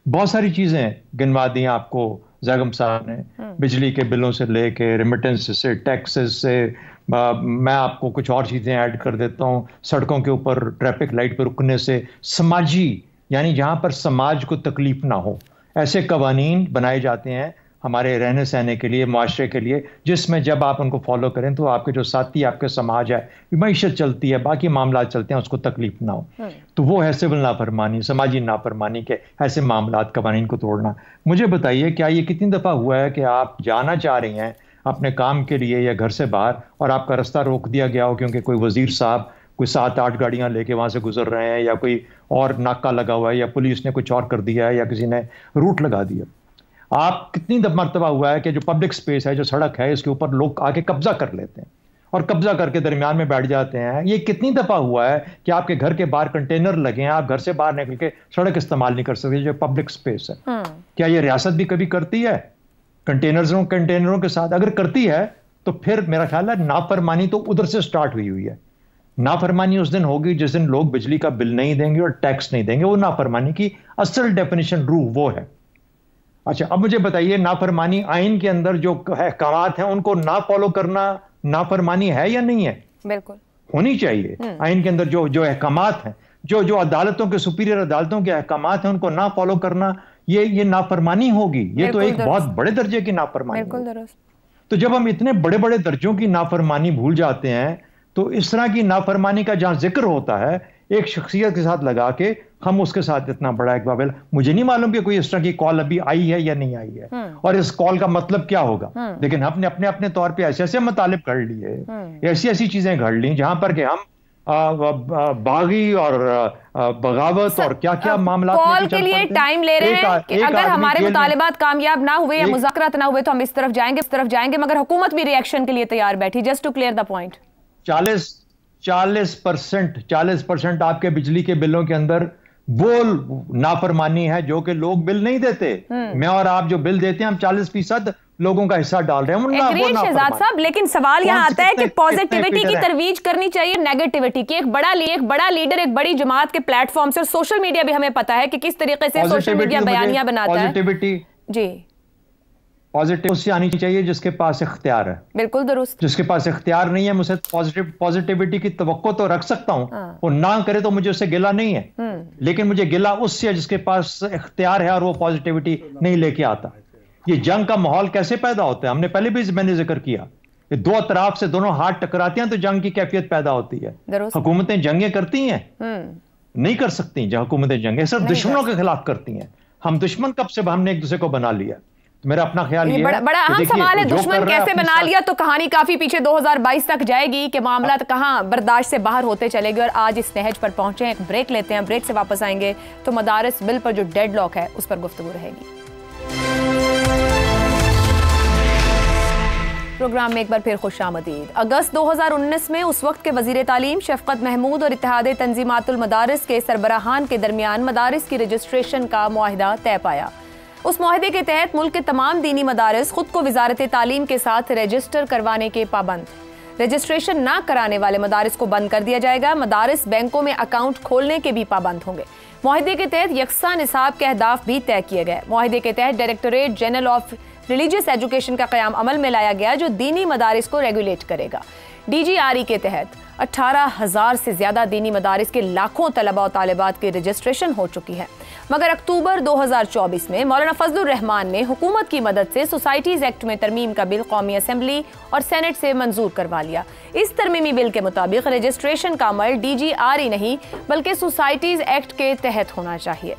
बहुत सारी चीज़ें गिनवा दी आपको ज़ैगम साहब ने, बिजली के बिलों से लेके रेमिटेंस से, टैक्सेस से, मैं आपको कुछ और चीज़ें ऐड कर देता हूँ, सड़कों के ऊपर ट्रैफिक लाइट पर रुकने से, समाजी यानी जहाँ पर समाज को तकलीफ ना हो ऐसे कवानीन बनाए जाते हैं हमारे रहने सहने के लिए, मुआशरे के लिए, जिसमें जब आप उनको फॉलो करें तो आपके जो साथी, आपके समाज है, मईशत चलती है, बाकी मामला चलते हैं, उसको तकलीफ ना हो। तो वो है सिविल नाफरमानी, समाजी नाफरमानी के ऐसे मामला कवानीन को तोड़ना। मुझे बताइए क्या ये कितनी दफ़ा हुआ है कि आप जाना चाह रही हैं अपने काम के लिए या घर से बाहर और आपका रास्ता रोक दिया गया हो क्योंकि कोई वजीर साहब कोई 7-8 गाड़ियां लेके वहां से गुजर रहे हैं, या कोई और नाका लगा हुआ है, या पुलिस ने कुछ और कर दिया है, या किसी ने रूट लगा दिया। आप कितनी मरतबा हुआ है कि जो पब्लिक स्पेस है, जो सड़क है, इसके ऊपर लोग आके कब्जा कर लेते हैं और कब्जा करके दरमियान में बैठ जाते हैं। ये कितनी दफ़ा हुआ है कि आपके घर के बाहर कंटेनर लगे हैं, आप घर से बाहर निकल के सड़क इस्तेमाल नहीं कर सकते, जो पब्लिक स्पेस है। क्या ये रियासत भी कभी करती है कंटेनरों के साथ? अगर करती है तो फिर मेरा ख्याल है नाफरमानी तो उधर से स्टार्ट हुई है। नाफरमानी उस दिन होगी जिस दिन लोग बिजली का बिल नहीं देंगे और टैक्स नहीं देंगे। वो नाफरमानी की असल डेफिनेशन रूह वो है। अच्छा, अब मुझे बताइए, नाफरमानी आइन के अंदर जो अहकामात हैं उनको ना फॉलो करना नाफरमानी है या नहीं है? बिल्कुल होनी चाहिए। आइन के अंदर जो अहकामात हैं, जो अदालतों के, सुपीरियर अदालतों के अहकामात हैं, उनको ना फॉलो करना ये नाफरमानी होगी। ये तो एक बहुत बड़े दर्जे की नाफरमानी होगी। तो जब हम इतने बड़े बड़े दर्जों की नाफरमानी भूल जाते हैं तो इस तरह की नाफरमानी का जहां जिक्र होता है एक शख्सियत के साथ लगा के हम उसके साथ इतना बड़ा एक बाबेल, मुझे नहीं मालूम कि कोई इस तरह की कॉल अभी आई है या नहीं आई है और इस कॉल का मतलब क्या होगा, लेकिन हमने अपने अपने तौर पे ऐसे ऐसे मतालिब कर लिए, ऐसी ऐसी चीजें घड़ ली जहां पर कि हम बागी और बगावत और क्या क्या मामला कॉल के लिए टाइम ले रहे हैं कि अगर हमारे मुतालिबात कामयाब ना हुए या मुज़ाकरात ना हुए तो हम इस तरफ जाएंगे, मगर हुकूमत भी रिएक्शन के लिए तैयार बैठी। Just to clear the point, 40% आपके बिजली के बिलों के अंदर वो नाफरमानी है जो कि लोग बिल नहीं देते। मैं और आप जो बिल देते हैं हम 40% लोगों का हिस्सा डाल रहे हैं। शहजाद साहब, लेकिन सवाल यहाँ आता है कि पॉजिटिविटी की तरवीज करनी चाहिए नेगेटिविटी की। एक बड़ा लीडर एक बड़ी जमात के प्लेटफॉर्म से, और सोशल मीडिया भी हमें पता है कि किस तरीके से सोशल मीडिया बयानियां बनाता है। पॉजिटिविटी जी पॉजिटिव उससे आनी चाहिए जिसके पास इख्तियार है। बिल्कुल दुरुस्त। जिसके पास इख्तियार नहीं है, मुझे पॉजिटिविटी की तवक्को तो रख सकता हूँ, वो ना करे तो मुझे उससे गिला नहीं है, लेकिन मुझे गिला उससे जिसके पास इख्तियार है और वो पॉजिटिविटी नहीं लेके आता। ये जंग का माहौल कैसे पैदा होता है, हमने पहले भी मैंने जिक्र किया, दो अतराफ से दोनों हाथ टकराते हैं तो जंग की कैफियत पैदा होती है। हुकूमतें जंगें करती हैं? नहीं कर सकती। जहां हुकूमतें जंगें सिर्फ दुश्मनों के खिलाफ करती हैं। हम दुश्मन कब से हमने एक दूसरे को बना लिया? मेरा अपना ख्याल ये बड़ा अहम सवाल है, दुश्मन कैसे बना लिया? तो कहानी काफी पीछे 2022 तक जाएगी कि मामला कहां बर्दाश्त से बाहर होते चलेंगे। और आज इस नहज पर पहुंचे, एक ब्रेक लेते हैं, ब्रेक से वापस आएंगे तो मदारिस बिल पर जो डेडलॉक है उस पर गुफ्तगू रहेगी। प्रोग्राम में एक बार फिर खुशामदीद। अगस्त 2019 में उस वक्त के वजीर तालीम शफकत महमूद और इत्तेहाद तंजीमातुल मदारिस के सरबराहान के दरमियान मदारिस की रजिस्ट्रेशन का मुआहिदा तय पाया। उस मुआहिदे के तहत मुल्क के तमाम दीनी मदारिस खुद को वजारत तालीम के साथ रजिस्टर करवाने के पाबंद। रजिस्ट्रेशन ना कराने वाले मदारिस को बंद कर दिया जाएगा। मदारिस बैंकों में अकाउंट खोलने के भी पाबंद होंगे। मुआहिदे के तहत यकसा निसाब के अहदाफ भी तय किए गए। मुआहिदे के तहत directorate general of religious education का क़याम अमल में लाया गया जो दीनी मदारिस को रेगुलेट करेगा। DGRE के तहत 18,000 से ज्यादा दीनी मदारिस के लाखों तलबा और तालिबात की रजिस्ट्रेशन हो चुकी है। मगर अक्टूबर 2024 में मौलाना फजलुर रहमान ने हुकूमत की मदद से सोसाइटीज एक्ट में तरमीम का बिल कौमी असम्बली और सेनेट से मंजूर करवा लिया। इस तरमीमी बिल के मुताबिक रजिस्ट्रेशन का अमल DGRE नहीं बल्कि सोसाइटीज एक्ट के तहत होना चाहिए।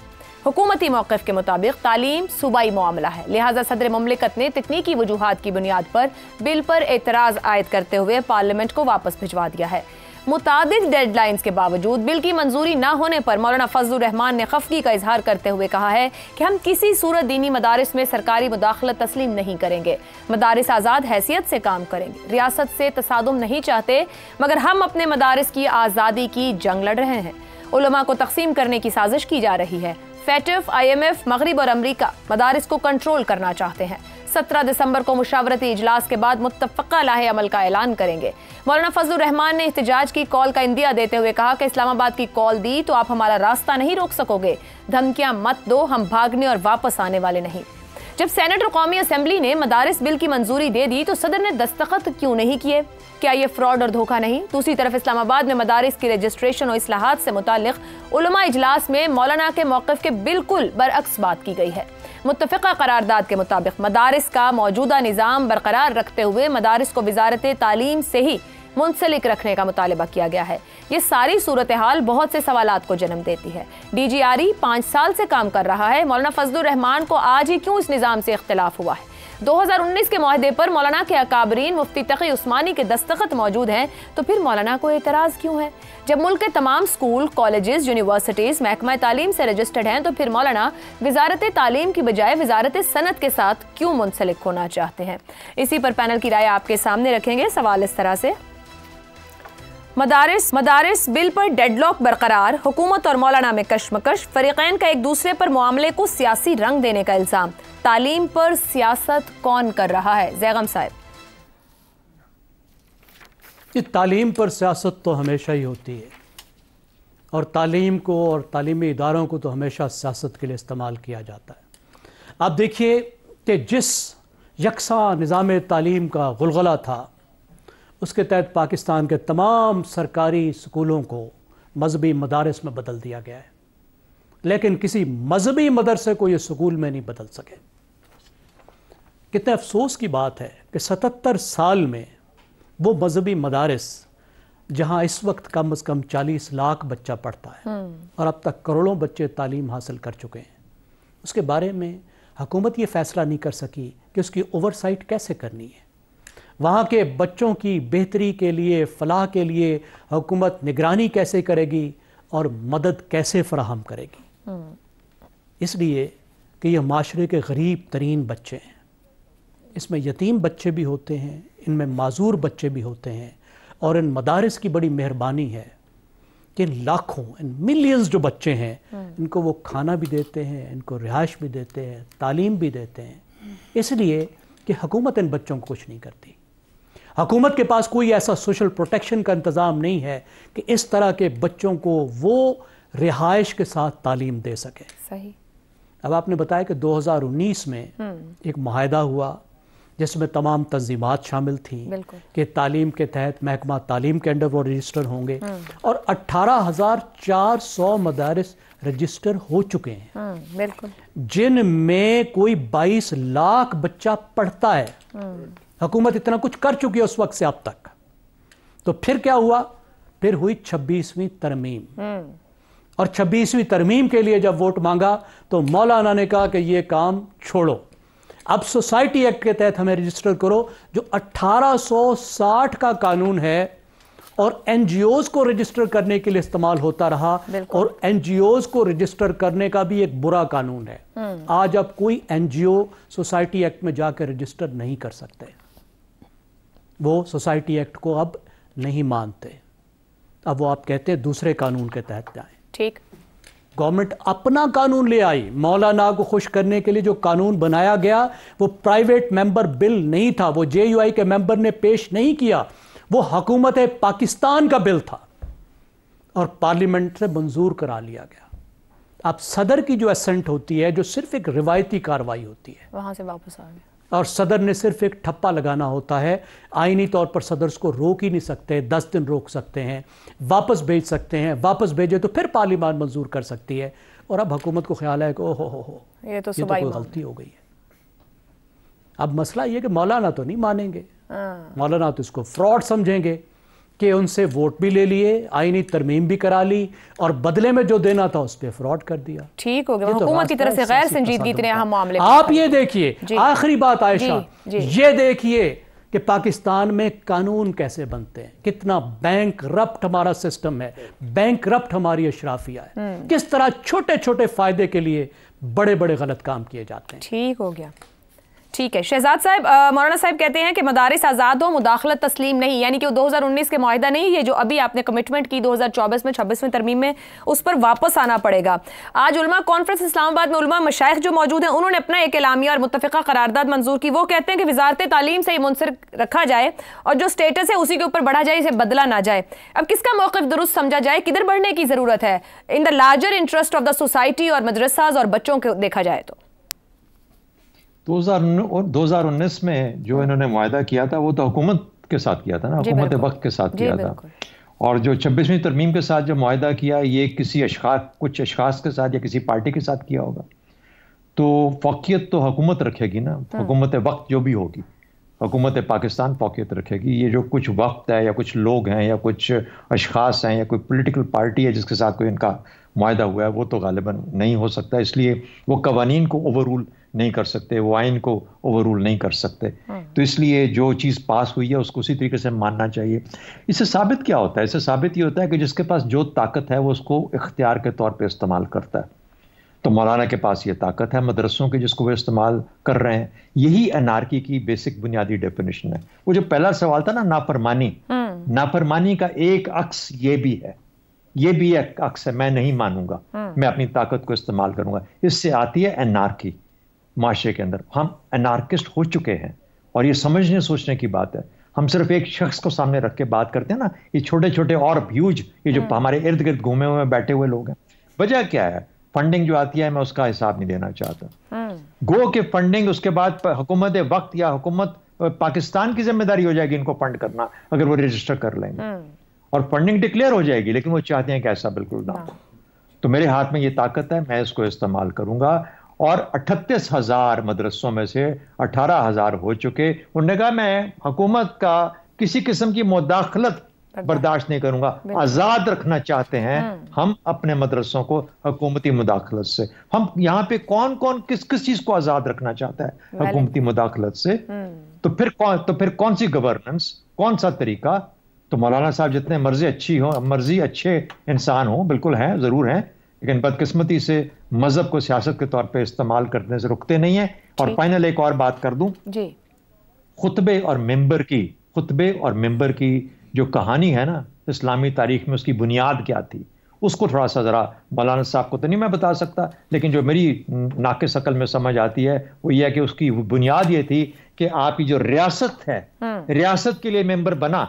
हुकूमती मौक़िफ़ के मुताबिक तालीम सूबाई मामला है, लिहाजा सदर मुमलिकत ने तकनीकी वजूहात की बुनियाद पर बिल पर एतराज़ आयद करते हुए पार्लियामेंट को वापस भिजवा दिया है। मुतादिद डेडलाइंस के बावजूद बिल की मंजूरी न होने पर मौलाना फजलुर रहमान ने खफगी का इजहार करते हुए कहा है कि हम किसी सूरत दीनी मदारिस में सरकारी मुदाखलत तस्लीम नहीं करेंगे। मदारिस आज़ाद हैसियत से काम करेंगे, रियासत से तसादुम नहीं चाहते, मगर हम अपने मदारिस की आज़ादी की जंग लड़ रहे हैं। उलमा को तकसीम करने की साजिश की जा रही है। FATF, IMF, मगरिब और अमरीका मदारिस को कंट्रोल करना चाहते हैं। 17 दिसंबर को मुशावरती इजलास के बाद मुत्तफ़क़ा लाहे अमल का ऐलान करेंगे। मौलाना फजलुर रहमान ने एहतजाज की कॉल का इंदिया देते हुए कहा कि इस्लामाबाद की कॉल दी तो आप हमारा रास्ता नहीं रोक सकोगे, धमकियां मत दो, हम भागने और वापस आने वाले नहीं। जब सेनेट और कौमी असेंबली ने मदारिस बिल की मंजूरी दे दी तो सदर ने दस्तखत क्यों नहीं किए? क्या ये फ्रॉड और धोखा नहीं? दूसरी तरफ इस्लामाबाद में मदारिस की रजिस्ट्रेशन और इस्लाहात से मुताल्लिक उलमा इजलास में मौलाना के मौक़िफ़ के बिल्कुल बरअक्स बात की गई है। मुत्तफ़िक़ा करारदाद के मुताबिक मदारिस का मौजूदा निज़ाम बरकरार रखते हुए मदारिस को वज़ारत तालीम से ही मुंसलिक रखने का मुतालबा किया गया है। ये सारी सूरत हाल बहुत से सवालात को जन्म देती है। DGRE 5 साल से काम कर रहा है, मौलाना फजलुर रहमान को आज ही क्यों इस निज़ाम से इख्तिलाफ हुआ है? 2019 के मुआहदे पर मौलाना के अकाबरीन मुफ्ती तक़ी उस्मानी के दस्तखत मौजूद हैं, तो फिर मौलाना को एतराज़ क्यों है? जब मुल्क के तमाम स्कूल, कॉलेजेस, यूनिवर्सिटीज़ महकमा तालीम से रजिस्टर्ड हैं, तो फिर मौलाना वज़ारत तालीम की बजाय वज़ारत सनत के साथ क्यों मुंसलिक होना चाहते हैं? इसी पर पैनल की राय आपके सामने रखेंगे। सवाल इस तरह से, मदारिस बिल पर डेडलॉक बरकरार, हुकूमत और मौलाना में कशमकश, फरीकैन का एक दूसरे पर मामले को सियासी रंग देने का इल्ज़ाम, तालीम पर सियासत कौन कर रहा है? ज़ैगम साहब। ये तालीम पर सियासत तो हमेशा ही होती है और तालीम को और तालीमी इदारों को तो हमेशा सियासत के लिए इस्तेमाल किया जाता है। आप देखिए कि जिस यकसा निज़ाम तालीम का गुलगुला था उसके तहत पाकिस्तान के तमाम सरकारी स्कूलों को मजहबी मदारिस में बदल दिया गया है, लेकिन किसी मजहबी मदरसे को ये स्कूल में नहीं बदल सके। कितने अफसोस की बात है कि 77 साल में वो मजहबी मदारिस जहाँ इस वक्त कम से कम 40 लाख बच्चा पढ़ता है और अब तक करोड़ों बच्चे तालीम हासिल कर चुके हैं, उसके बारे में हुकूमत ये फैसला नहीं कर सकी कि उसकी ओवरसाइट कैसे करनी है। वहाँ के बच्चों की बेहतरी के लिए, फलाह के लिए हुकूमत निगरानी कैसे करेगी और मदद कैसे फराहम करेगी? इसलिए कि ये माशरे के गरीब तरीन बच्चे हैं, इसमें यतीम बच्चे भी होते हैं, इनमें माजूर बच्चे भी होते हैं, और इन मदारिस की बड़ी मेहरबानी है कि इन लाखों, इन मिलियंस जो बच्चे हैं, इनको वो खाना भी देते हैं, इनको रिहाइश भी देते हैं, तालीम भी देते हैं, इसलिए कि हुकूमत इन बच्चों को कुछ नहीं करती। हुकूमत के पास कोई ऐसा सोशल प्रोटेक्शन का इंतज़ाम नहीं है कि इस तरह के बच्चों को वो रिहाइश के साथ तालीम दे सके। सही। अब आपने बताया कि 2019 में एक मुआहदा हुआ जिसमें तमाम तंजीमात शामिल थी कि तालीम के तहत महकमा तालीम के अंडर वो रजिस्टर होंगे, और 18,400 मदारिस रजिस्टर हो चुके हैं, बिल्कुल, जिनमें कोई 22 लाख बच्चा पढ़ता है। हुकूमत इतना कुछ कर चुकी है उस वक्त से अब तक। तो फिर क्या हुआ? फिर हुई 26वीं तरमीम, और 26वीं तरमीम के लिए जब वोट मांगा तो मौलाना ने कहा कि ये काम छोड़ो, अब सोसाइटी एक्ट के तहत हमें रजिस्टर करो, जो 1860 का कानून है और एनजीओज को रजिस्टर करने के लिए इस्तेमाल होता रहा, और एनजीओज को रजिस्टर करने का भी एक बुरा कानून है। आज अब कोई एनजीओ सोसाइटी एक्ट में जाकर रजिस्टर नहीं कर सकते, वो सोसाइटी एक्ट को अब नहीं मानते। अब वो आप कहते हैं दूसरे कानून के तहत जाएं। ठीक, गवर्नमेंट अपना कानून ले आई। मौलाना को खुश करने के लिए जो कानून बनाया गया वो प्राइवेट मेंबर बिल नहीं था, वो JUI के मेंबर ने पेश नहीं किया, वो हुकूमत पाकिस्तान का बिल था और पार्लियामेंट से मंजूर करा लिया गया। अब सदर की जो असेंट होती है, जो सिर्फ एक रिवायती कार्रवाई होती है, वहां से वापस आ गया, और सदर ने सिर्फ एक ठप्पा लगाना होता है। आईनी तौर पर सदर उसको रोक ही नहीं सकते, 10 दिन रोक सकते हैं, वापस भेज सकते हैं, वापस भेजे तो फिर पार्लियामान मंजूर कर सकती है। और अब हुकूमत को ख्याल है कि ओहो ये तो कोई गलती हो गई है। अब मसला ये कि मौलाना तो नहीं मानेंगे, मौलाना तो इसको फ्रॉड समझेंगे कि उनसे वोट भी ले लिए, आईनी तरमीम भी करा ली, और बदले में जो देना था उस पर फ्रॉड कर दिया। ठीक हो गया, हुकूमत की तरफ से गैर संजीदगी इतने अहम मामले। आप ये देखिए, आखिरी बात आयशा, ये देखिए कि पाकिस्तान में कानून कैसे बनते हैं, कितना बैंक रप्ट हमारा सिस्टम है, बैंक रप्ट हमारी अशराफिया है, किस तरह छोटे छोटे फायदे के लिए बड़े बड़े गलत काम किए जाते हैं। ठीक हो गया। ٹھیک ہے شہزاد صاحب، مولانا صاحب کہتے ہیں کہ مدارس آزاد ہو، مداخلت تسلیم نہیں، یعنی کہ 2019 کے معاہدہ نہیں، یہ جو ابھی آپ نے کمٹمنٹ کی 2024 میں 26ویں ترمیم میں، اس پر واپس آنا پڑے گا۔ آج علماء کانفرنس اسلام آباد میں علماء مشائخ جو موجود ہیں انہوں نے اپنا ایک اعلامیہ اور متفقہ قرارداد منظور کی۔ وہ کہتے ہیں کہ وزارت تعلیم سے ہی منسلک رکھا جائے اور جو سٹیٹس ہے اسی کے اوپر بڑھا جائے، اسے بدلا نہ جائے۔ اب کس کا موقف درست سمجھا جائے، کدھر بڑھنے کی ضرورت ہے in the larger interest of the society اور مدرساز اور بچوں کو دیکھا جائے تو؟ 2019 میں جو انہوں نے معاہدہ کیا تھا وہ تو حکومت کے ساتھ کیا تھا نا، حکومت وقت کے ساتھ کیا تھا، اور جو 26ویں ترمیم کے ساتھ جو معاہدہ کیا یہ کسی کچھ اشخاص کے ساتھ یا کسی پارٹی کے ساتھ کیا ہوگا، تو فوقیت تو حکومت رکھے گی نا، حکومت وقت جو بھی ہوگی، حکومت پاکستان فوقیت رکھے گی۔ یہ جو کچھ وقت ہے یا کچھ لوگ ہیں یا کچھ اشخاص ہیں یا کوئی پولیٹیکل پارٹی ہے جس کے ساتھ کوئی ان کا معاہدہ ہوا ہے، وہ تو غالباً نہیں ہو سکتا، اس لیے وہ قوانین کو اوور رول نہیں کر سکتے، وہ آئین کو اوور رول نہیں کر سکتے، تو اس لیے جو چیز پاس ہوئی ہے اس کو اسی طریقے سے ماننا چاہیے۔ اس سے ثابت کیا ہوتا ہے؟ اس سے ثابت یہ ہوتا ہے کہ جس کے پاس جو طاقت ہے وہ اس کو اختیار کے طور پہ استعمال کرتا ہے۔ تو مولانا کے پاس یہ طاقت ہے مدرسوں کی جس کو وہ استعمال کر رہے ہیں، یہی انارکی کی بیسک بنیادی ڈیفینیشن ہے۔ وہ جو پہلا سوال تھا نا نافرمانی، نافرمانی کا ایک عکس یہ بھی ہے، یہ بھی ایک عکس ہے، میں نہیں مانوں گا، میں اپنی طاقت کو استعمال کروں گا۔ اس سے آتی ہے انارکی معاشرے کے اندر۔ ہم انارکسٹ ہو چکے ہیں اور یہ سمجھنے سوچنے کی بات ہے۔ ہم صرف ایک شخص کو سامنے رکھ کے بات کرتے ہیں نا، یہ چھوٹے چھوٹے اور ہیوج یہ جو ہمارے ارد گرد گھومے ہوئے بیٹھے ہوئے لوگ ہیں۔ وجہ کیا ہے؟ فنڈنگ جو آتی ہے میں اس کا حساب نہیں دینا چاہتا۔ گو کہ فنڈنگ اس کے بعد حکومت وقت یا حکومت پاکستان کی ذمہ داری ہو جائے گی ان کو فنڈ کرنا اگر وہ رجسٹر کر لیں گے، اور فنڈنگ ڈکلیئر ہو جائے گی، لیکن وہ چاہتے ہیں کہ ایسا بالکل نہ ہو۔ تو میرے ہاتھ میں یہ طاقت ہے، میں اس کو استعمال کروں گا، اور 38,000 مدرسوں میں سے 18,000 ہو چکے۔ انہوں نے کہا میں حکومت کا کسی قسم کی مداخلت برداشت نہیں کروں گا، آزاد رکھنا چاہتے ہیں ہم اپنے مدرسوں کو حکومتی مداخلت سے۔ ہم یہاں پہ کون کس چیز کو آزاد رکھنا چاہتا ہے حکومتی مداخلت سے؟ تو پھر کون سی گورننس، کون سا طریقہ؟ تو مولانا صاحب جتنے مرضی اچھے انسان ہوں، بالکل ہیں، ضرور ہیں، لیکن بدقسمتی سے مذہب کو سیاست کے طور پہ استعمال کرنے سے رکتے نہیں ہیں۔ اور فائنل ایک اور بات کر دوں، خطبے اور ممبر کی جو کہانی ہے نا اسلامی تاریخ میں، اس کی بنیاد کیا تھی، اس کو تھوڑا سا ذرا مولانا صاحب کو تو نہیں میں بتا سکتا، لیکن جو میری ناقص عقل میں سمجھ آتی ہے وہ یہ ہے کہ اس کی بنیاد یہ تھی کہ آپ کی جو ریاست ہے، ریاست کے لیے ممبر بنا،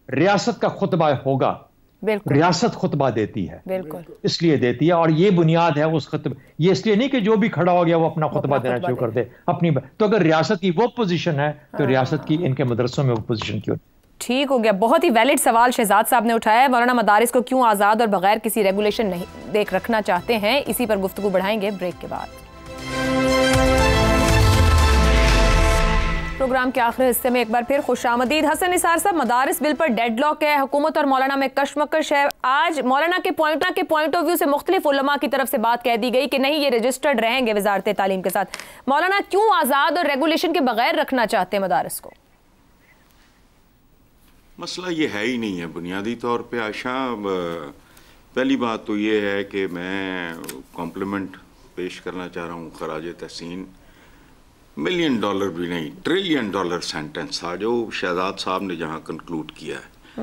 ریاست کا خطبہ ہوگا، ریاست خطبہ دیتی ہے، اس لیے دیتی ہے، اور یہ بنیاد ہے اس خطبہ، یہ اس لیے نہیں کہ جو بھی کھڑا ہو گیا وہ اپنا خطبہ دینا شروع کر دے اپنی، تو اگر ریاست کی وہ پوزیشن ہے تو ریاست کی ان کے مدرسوں میں وہ پوزیشن کیوں؟ ٹھیک ہو گیا، بہت ہی ویلڈ سوال شہزاد صاحب نے اٹھایا ہے۔ مولانا مدارس کو کیوں آزاد اور بغیر کسی ریگولیشن نہیں دیکھ رکھنا چاہتے ہیں، اسی پر گفتگو بڑھائیں گے بریک کے بعد۔ پروگرام کے آخری حصے میں ایک بار پھر خوش آمدید۔ حسن نثار صاحب، مدارس بل پر ڈیڈ لاک ہے، حکومت اور مولانا میں کشمکش ہے۔ آج مولانا کے پوائنٹ آف ویو سے مختلف علماء کی طرف سے بات کہہ دی گئی کہ نہیں، یہ رجسٹرڈ رہیں گے وزارت تعلیم کے ساتھ۔ مولانا کیوں آزاد اور ریگولیشن کے بغیر رکھنا چاہتے ہیں مدارس کو؟ مسئلہ یہ ہے ہی نہیں ہے بنیادی طور پہ عائشہ۔ پہلی بات تو یہ ہے کہ میں کمپلیمنٹ پیش کرنا چاہ رہا ہوں، خراج تحسین، $1 ملین بھی نہیں، $1 ٹریلین سینٹنس تھا جو شہزاد صاحب نے جہاں کنکلوڈ کیا ہے۔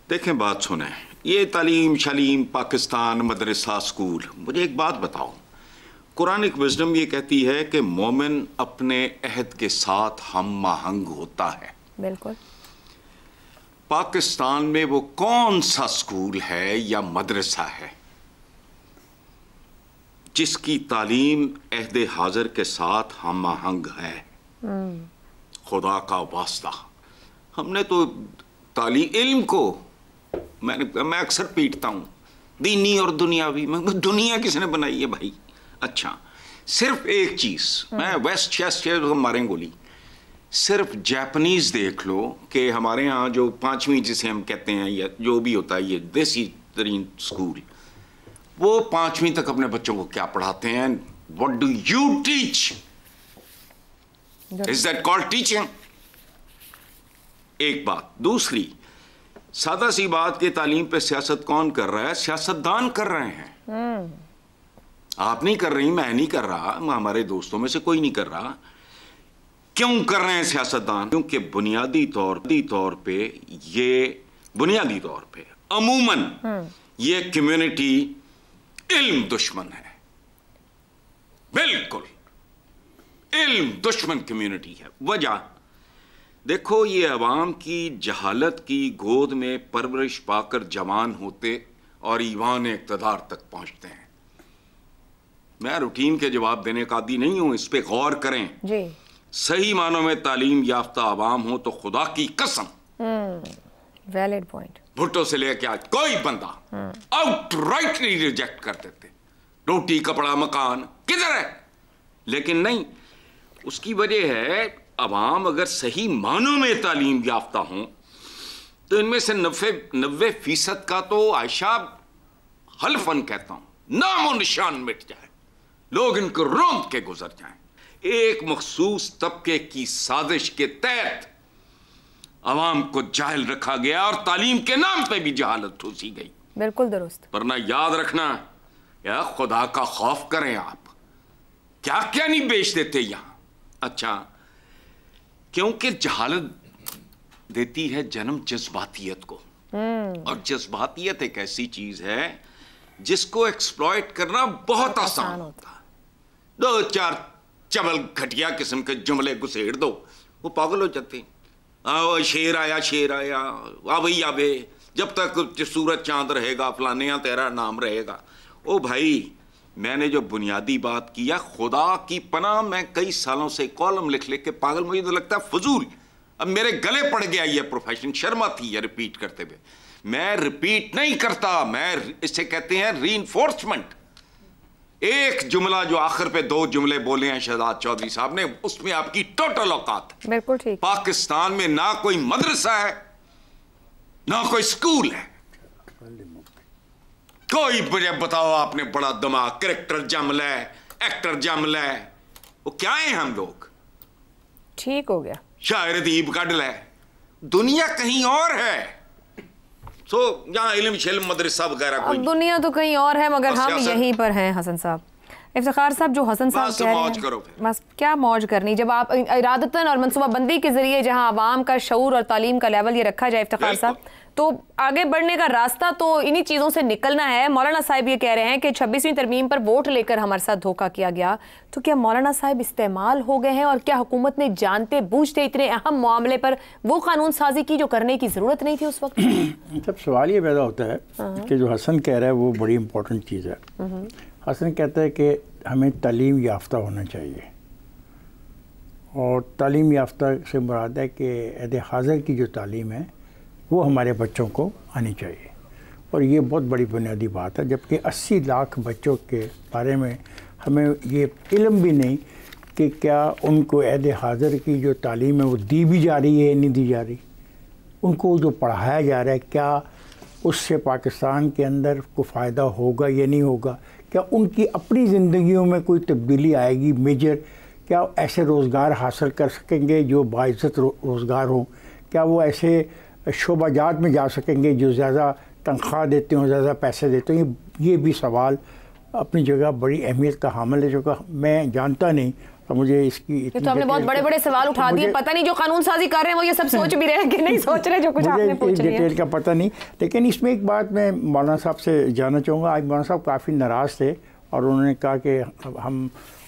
دیکھیں بات سنیں، یہ تعلیم شلیم پاکستان مدرسہ اسکول، مجھے ایک بات بتاؤ، قرآنک وزڈم یہ کہتی ہے کہ مومن اپنے عہد کے ساتھ ہم آہنگ ہوتا ہے۔ بالکل۔ پاکستان میں وہ کون سا اسکول ہے یا مدرسہ ہے جس کی تعلیم عہد حاضر کے ساتھ ہم آہنگ ہے؟ خدا کا واسطہ، ہم نے تو علم کو میں اکثر پیٹتا ہوں، دینی اور دنیاوی، دنیا کس نے بنائی ہے بھائی؟ اچھا صرف ایک چیز، میں ویسٹ چیسٹ ماریں گولی، صرف جاپنیز دیکھ لو کہ ہمارے ہاں جو 5ویں جسے ہم کہتے ہیں یا جو بھی ہوتا ہے یہ دیسی ترین اسکول، وہ 5ویں تک اپنے بچوں کو کیا پڑھاتے ہیں؟ What do you teach? Is that called teaching? ایک بات۔ دوسری سادہ سی بات کہ تعلیم پہ سیاست کون کر رہا ہے؟ سیاستدان کر رہے ہیں۔ آپ نہیں کر رہی، میں نہیں کر رہا، ہمارے دوستوں میں سے کوئی نہیں کر رہا، क्यों कर रहे हैं सियासतदान? क्योंकि बुनियादी तौर पे अमूमन ये कम्युनिटी इल्म दुश्मन है, बिल्कुल इल्म दुश्मन कम्युनिटी है। वजह देखो, ये अवाम की जहालत की गोद में परवरिश पाकर जवान होते और ईवान इक़्तिदार तक पहुंचते हैं। मैं रूटीन के जवाब देने का आदी नहीं हूं, इस पे गौर करें जी। सही मानों में तालीम याफ्ता अवाम हो तो खुदा की कसम, वैलिड पॉइंट, भुट्टो से लेकर आज कोई बंदा आउटराइटली रिजेक्ट कर देते, रोटी कपड़ा मकान किधर है, लेकिन नहीं। उसकी वजह है अवाम अगर सही मानों में तालीम याफ्ता हो तो इनमें से 90% का तो आयशा हल्फन कहता हूं नामो निशान मिट जाए, लोग इनको रोंद के गुजर जाएं। एक मखसूस तबके की साजिश के तहत अवाम को जाहिल रखा गया और तालीम के नाम पे भी जहालत ठूसी गई। बिल्कुल दुरुस्त। वरना याद रखना, या खुदा का खौफ करें आप, क्या क्या नहीं बेच देते यहां। अच्छा, क्योंकि जहालत देती है जन्म जज्बातियत को, और जज्बातियत एक ऐसी चीज है जिसको एक्सप्लॉइट करना बहुत आसान होता है। 2-4 चवल घटिया किस्म के जुमले घुसेड़ दो, वो पागल हो जाते हैं। आओ शेर आया, शेर आया, आवे आवे, जब तक सूरज चांद रहेगा फलाने यहाँ तेरा नाम रहेगा। ओ भाई, मैंने जो बुनियादी बात किया, खुदा की पनाह मैं कई सालों से कॉलम लिख के पागल, मुझे तो लगता है फजूल, अब मेरे गले पड़ गया ये प्रोफेशन, शर्मा थी ये रिपीट करते हुए। मैं रिपीट नहीं करता, मैं इसे कहते हैं रीइंफोर्समेंट। एक जुमला जो आखिर पे 2 जुमले बोले हैं शहजाद चौधरी साहब ने, उसमें आपकी टोटल औकात है। बिल्कुल ठीक। पाकिस्तान में ना कोई मदरसा है ना कोई स्कूल है, कोई मुझे बताओ आपने बड़ा दिमाग, कैरेक्टर जमला है, एक्टर जमला है, वो क्या है हम लोग? ठीक हो गया, शायर अदीब का डल है, दुनिया कहीं और है। सो यहाँ इल्म शिल्म मदरसा वगैरह कोई, दुनिया तो कहीं और है मगर हम यहीं पर हैं। हसन साहब, इफ्तिखार साहब, जो हसन साहब कह रहे हैं, बस क्या मौज करनी, जब आप इरादतन और मनसूबाबंदी के जरिए जहां आवाम का शऊर और तालीम का लेवल ये रखा जाए इफ्तिखार साहब, तो आगे बढ़ने का रास्ता तो इन्हीं चीज़ों से निकलना है। मौलाना साहब ये कह रहे हैं कि 26वीं तरमीम पर वोट लेकर हमारे साथ धोखा किया गया, तो क्या मौलाना साहब इस्तेमाल हो गए हैं और क्या हुकूमत ने जानते बूझते इतने अहम मामले पर वो कानून साजी की जो करने की ज़रूरत नहीं थी उस वक्त? सब सवाल ये पैदा होता है कि जो हसन कह रहा है वो बड़ी इंपॉर्टेंट चीज़ है। हसन कहता है कि हमें तालीम याफ्ता होना चाहिए, और तालीम याफ्ता से मुराद है कि अहद हाज़िर की जो तालीम है वो हमारे बच्चों को आनी चाहिए, और ये बहुत बड़ी बुनियादी बात है। जबकि 80 लाख बच्चों के बारे में हमें ये इल्म भी नहीं कि क्या उनको अहद हाज़िर की जो तालीम है वो दी भी जा रही है या नहीं दी जा रही, उनको जो पढ़ाया जा रहा है क्या उससे पाकिस्तान के अंदर को फ़ायदा होगा या नहीं होगा, क्या उनकी अपनी ज़िंदगियों में कोई तब्दीली आएगी मेजर, क्या ऐसे रोज़गार हासिल कर सकेंगे जो बाइज़्ज़त रोज़गार हों, क्या वो ऐसे शोबाजात में जा सकेंगे जो ज़्यादा तनख्वाह देते हों, ज़्यादा पैसे देते हों। ये भी सवाल अपनी जगह बड़ी अहमियत का हामिल है, जो कि मैं जानता नहीं, तो मुझे इसकी ये तो आपने बहुत बड़े बड़े सवाल उठा दिए, पता नहीं जो कानून साजी कर रहे हैं वो ये सब सोच भी रहे हैं कि नहीं सोच रहे जो कुछ आपने पूछ लिया। डिटेल का पता नहीं, लेकिन इसमें एक बात मैं मौलाना साहब से जानना चाहूँगा। आज मौलाना साहब काफ़ी नाराज़ थे और उन्होंने कहा कि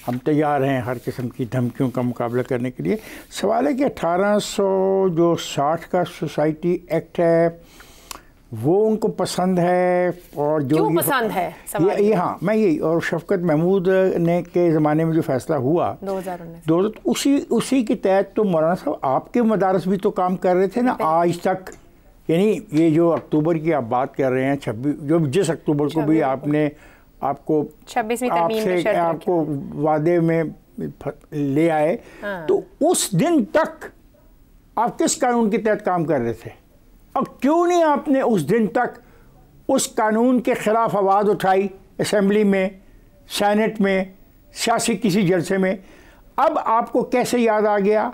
हम तैयार हैं हर किस्म की धमकियों का मुकाबला करने के लिए। सवाल है कि 1860 का सोसाइटी एक्ट है वो उनको पसंद है, और जो क्यों पसंद है ये हाँ मैं यही, और शफकत महमूद ने के ज़माने में जो फैसला हुआ 2019 उसी के तहत तो मौलाना साहब आपके मदारस भी तो काम कर रहे थे ना आज तक। यानी ये जो अक्टूबर की आप बात कर रहे हैं, 26 जो जिस अक्टूबर को भी आपने आपको 26वीं तरमीम आपसे आपको वादे में ले आए, तो उस दिन तक आप किस कानून के तहत काम कर रहे थे, और क्यों नहीं आपने उस दिन तक उस कानून के ख़िलाफ़ आवाज़ उठाई असेंबली में, सेनेट में, सियासी किसी जलसे में? अब आपको कैसे याद आ गया?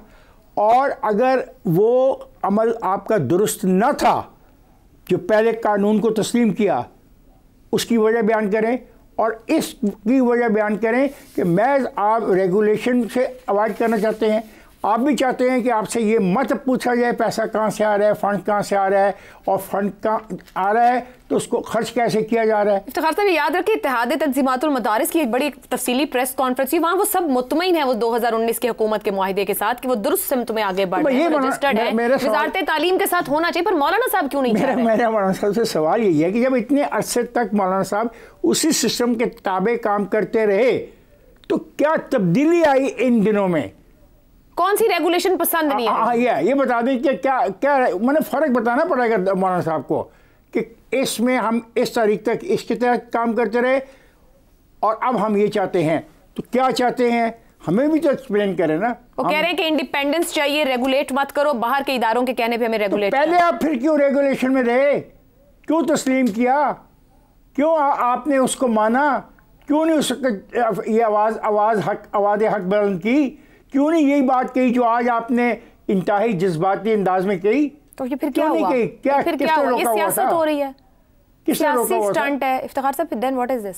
और अगर वो अमल आपका दुरुस्त न था जो पहले कानून को तस्लीम किया, उसकी वजह बयान करें, और इसकी वजह बयान करें कि महज आप रेगुलेशन से अवॉइड करना चाहते हैं, आप भी चाहते हैं कि आपसे ये मत पूछा जाए पैसा कहाँ से आ रहा है, फंड कहाँ से आ रहा है, और फंड कहाँ आ रहा है तो उसको खर्च कैसे किया जा रहा है। इफ्तिखार साहब याद रखिए, इत्तेहाद तंजीमातुल मदारिस की एक बड़ी तफसीली प्रेस कॉन्फ्रेंस हुई, वहाँ वो सब मुतमईन है वो 2019 की हुकूमत के मुआहिदे के साथ कि वो दुरुस्त सिमत में आगे बढ़ रहे हैं, रजिस्टर्ड है, वजारत तालीम के साथ होना चाहिए, पर मौलाना साहब क्यों नहीं? मेरा मौलाना साहब से सवाल यही है कि जब इतने अरसे तक मौलाना साहब उसी सिस्टम के ताबे काम करते रहे तो क्या तब्दीली आई इन दिनों में? कौन सी रेगुलेशन पसंद नहीं है? ये बता दें कि क्या क्या मैंने फ़र्क बताना पड़ेगा मौलाना साहब को कि इसमें हम इस तारीख तक इसके तहत काम करते रहे और अब हम ये चाहते हैं, तो क्या चाहते हैं हमें भी तो एक्सप्लेन करें ना। वो कह रहे हैं कि इंडिपेंडेंस चाहिए, रेगुलेट मत करो, बाहर के इदारों के कहने पे हमें रेगुलेट। तो पहले आप फिर क्यों रेगुलेशन में रहे, क्यों तस्लीम किया, क्यों आपने उसको माना, क्यों नहीं उसका ये आवाज़ हक बुलंद की, क्यों नहीं यही बात कही जो आज आपने इंतहाई जज्बाती अंदाज में कही? तो ये फिर क्या हुआ? क्या फिर क्या हुआ? ये सियासत हो रही है, सियासी स्टंट है। इफ्तिखार साहब देन व्हाट इज दिस?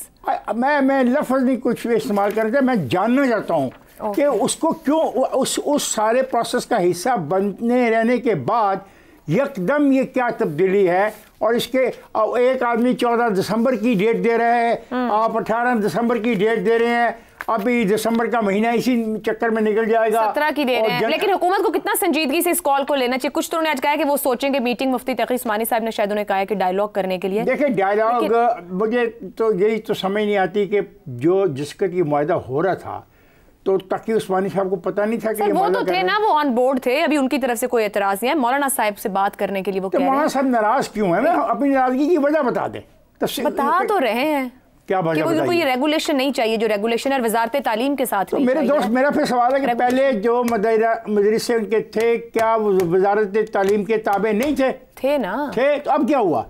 मैं लफ्ज़ नहीं कुछ इस्तेमाल करता, मैं जानना चाहता हूँ कि उसको क्यों उस सारे प्रोसेस का हिस्सा बनने रहने के बाद यकदम ये क्या तब्दीली है। और इसके एक आदमी 14 दिसंबर की डेट दे रहा है, आप 18 दिसंबर की डेट दे रहे हैं, अभी दिसंबर का महीना इसी चक्कर में निकल जाएगा, 17 की दे रहे हैं। लेकिन हुकूमत को कितना संजीदगी से इस कॉल को लेना चाहिए? कुछ तो उन्होंने आज कहा है कि वो सोचेंगे मीटिंग, मुफ्ती तकी उस्मानी साहब ने शायद उन्हें कहा है कि डायलॉग करने के लिए। देखिए डायलॉग मुझे तो यही तो समझ नहीं आती कि जो जिसका की मुआहदा हो रहा था तो तकी उस्मानी साहब को पता नहीं था कि वो तो थे ना, वो ऑन बोर्ड थे, अभी उनकी तरफ से कोई एतराज नहीं है। मौलाना साहब से बात करने के लिए वो कह रहे हैं। मौलाना साहब नाराज क्यों है? अपनी नाराजगी की वजह बता दें। बता तो रहे हैं क्या वजह बताइए? कोई रेगुलेशन नहीं चाहिए जो रेगुलेशन है वजारत तालीम के साथ। तो मेरे दोस्त, मेरा फिर सवाल है कि पहले जो मदरसे उनके थे क्या वजारत तालीम के ताबे नहीं थे ना? थे, तो अब क्या हुआ?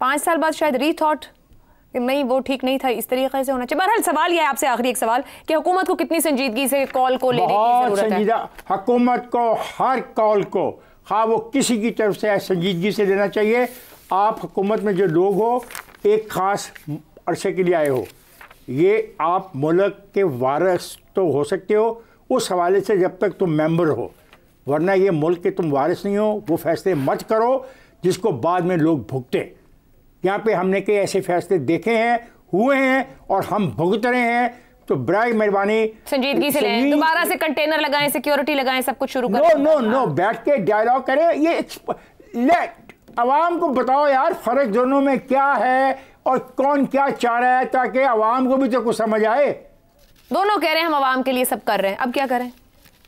5 साल बाद शायद रीथॉट नहीं, वो ठीक नहीं था, इस तरीके से होना चाहिए। बहरहाल सवाल यह है आपसे, आखिरी एक सवाल, कि हुकूमत को कितनी संजीदगी से कॉल को लेने की जरूरत है? हुकूमत को हर कॉल को, हाँ वो किसी की तरफ से संजीदगी से लेना चाहिए। आप हुकूमत में जो लोग हो, एक ख़ास अरसे के लिए आए हो, ये आप मुल्क के वारिस तो हो सकते हो उस हवाले से जब तक तुम मेंबर हो, वरना ये मुल्क के तुम वारिस नहीं हो। वो फैसले मत करो जिसको बाद में लोग भुगते। यहाँ पे हमने कई ऐसे फैसले देखे हैं, हुए हैं, और हम भुगत रहे हैं। तो बराए मेहरबानी संजीदगी से लें, दोबारा से कंटेनर लगाएं, सिक्योरिटी लगाएं, सब कुछ शुरू करें। नो, बैठ के डायलॉग करें। ये आवाम को बताओ यार फ़र्क दोनों में क्या है और कौन क्या चाह रहा है, ताकि आवाम को भी तो कुछ समझ आए। दोनों कह रहे हैं हम आवाम के लिए सब कर रहे हैं, अब क्या करें?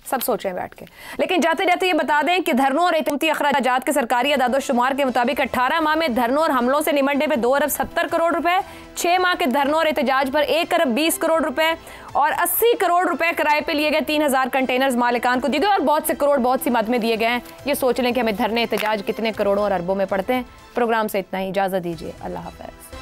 सब सोचें बैठ के। लेकिन जाते जाते ये बता दें कि धरनों और इतमती अखराजात के सरकारी अदाद-ओ-शुमार के मुताबिक 18 माह में धरनों और हमलों से निमटने पे 2 अरब 70 करोड़ रुपए, 6 माह के धरनों और एहतजाज पर 1 अरब 20 करोड़ रुपए और 80 करोड़ रुपए किराए पे लिए गए, 3000 कंटेनर्स मालिकान को दिए गए और बहुत से करोड़ बहुत सी मद में दिए गए हैं। ये सोच लें कि हमें धरने एहतजाज कितने करोड़ों और अरबों में पड़ते हैं। प्रोग्राम से इतना ही, इजाज़त दीजिए, अल्लाह हाफ़िज़।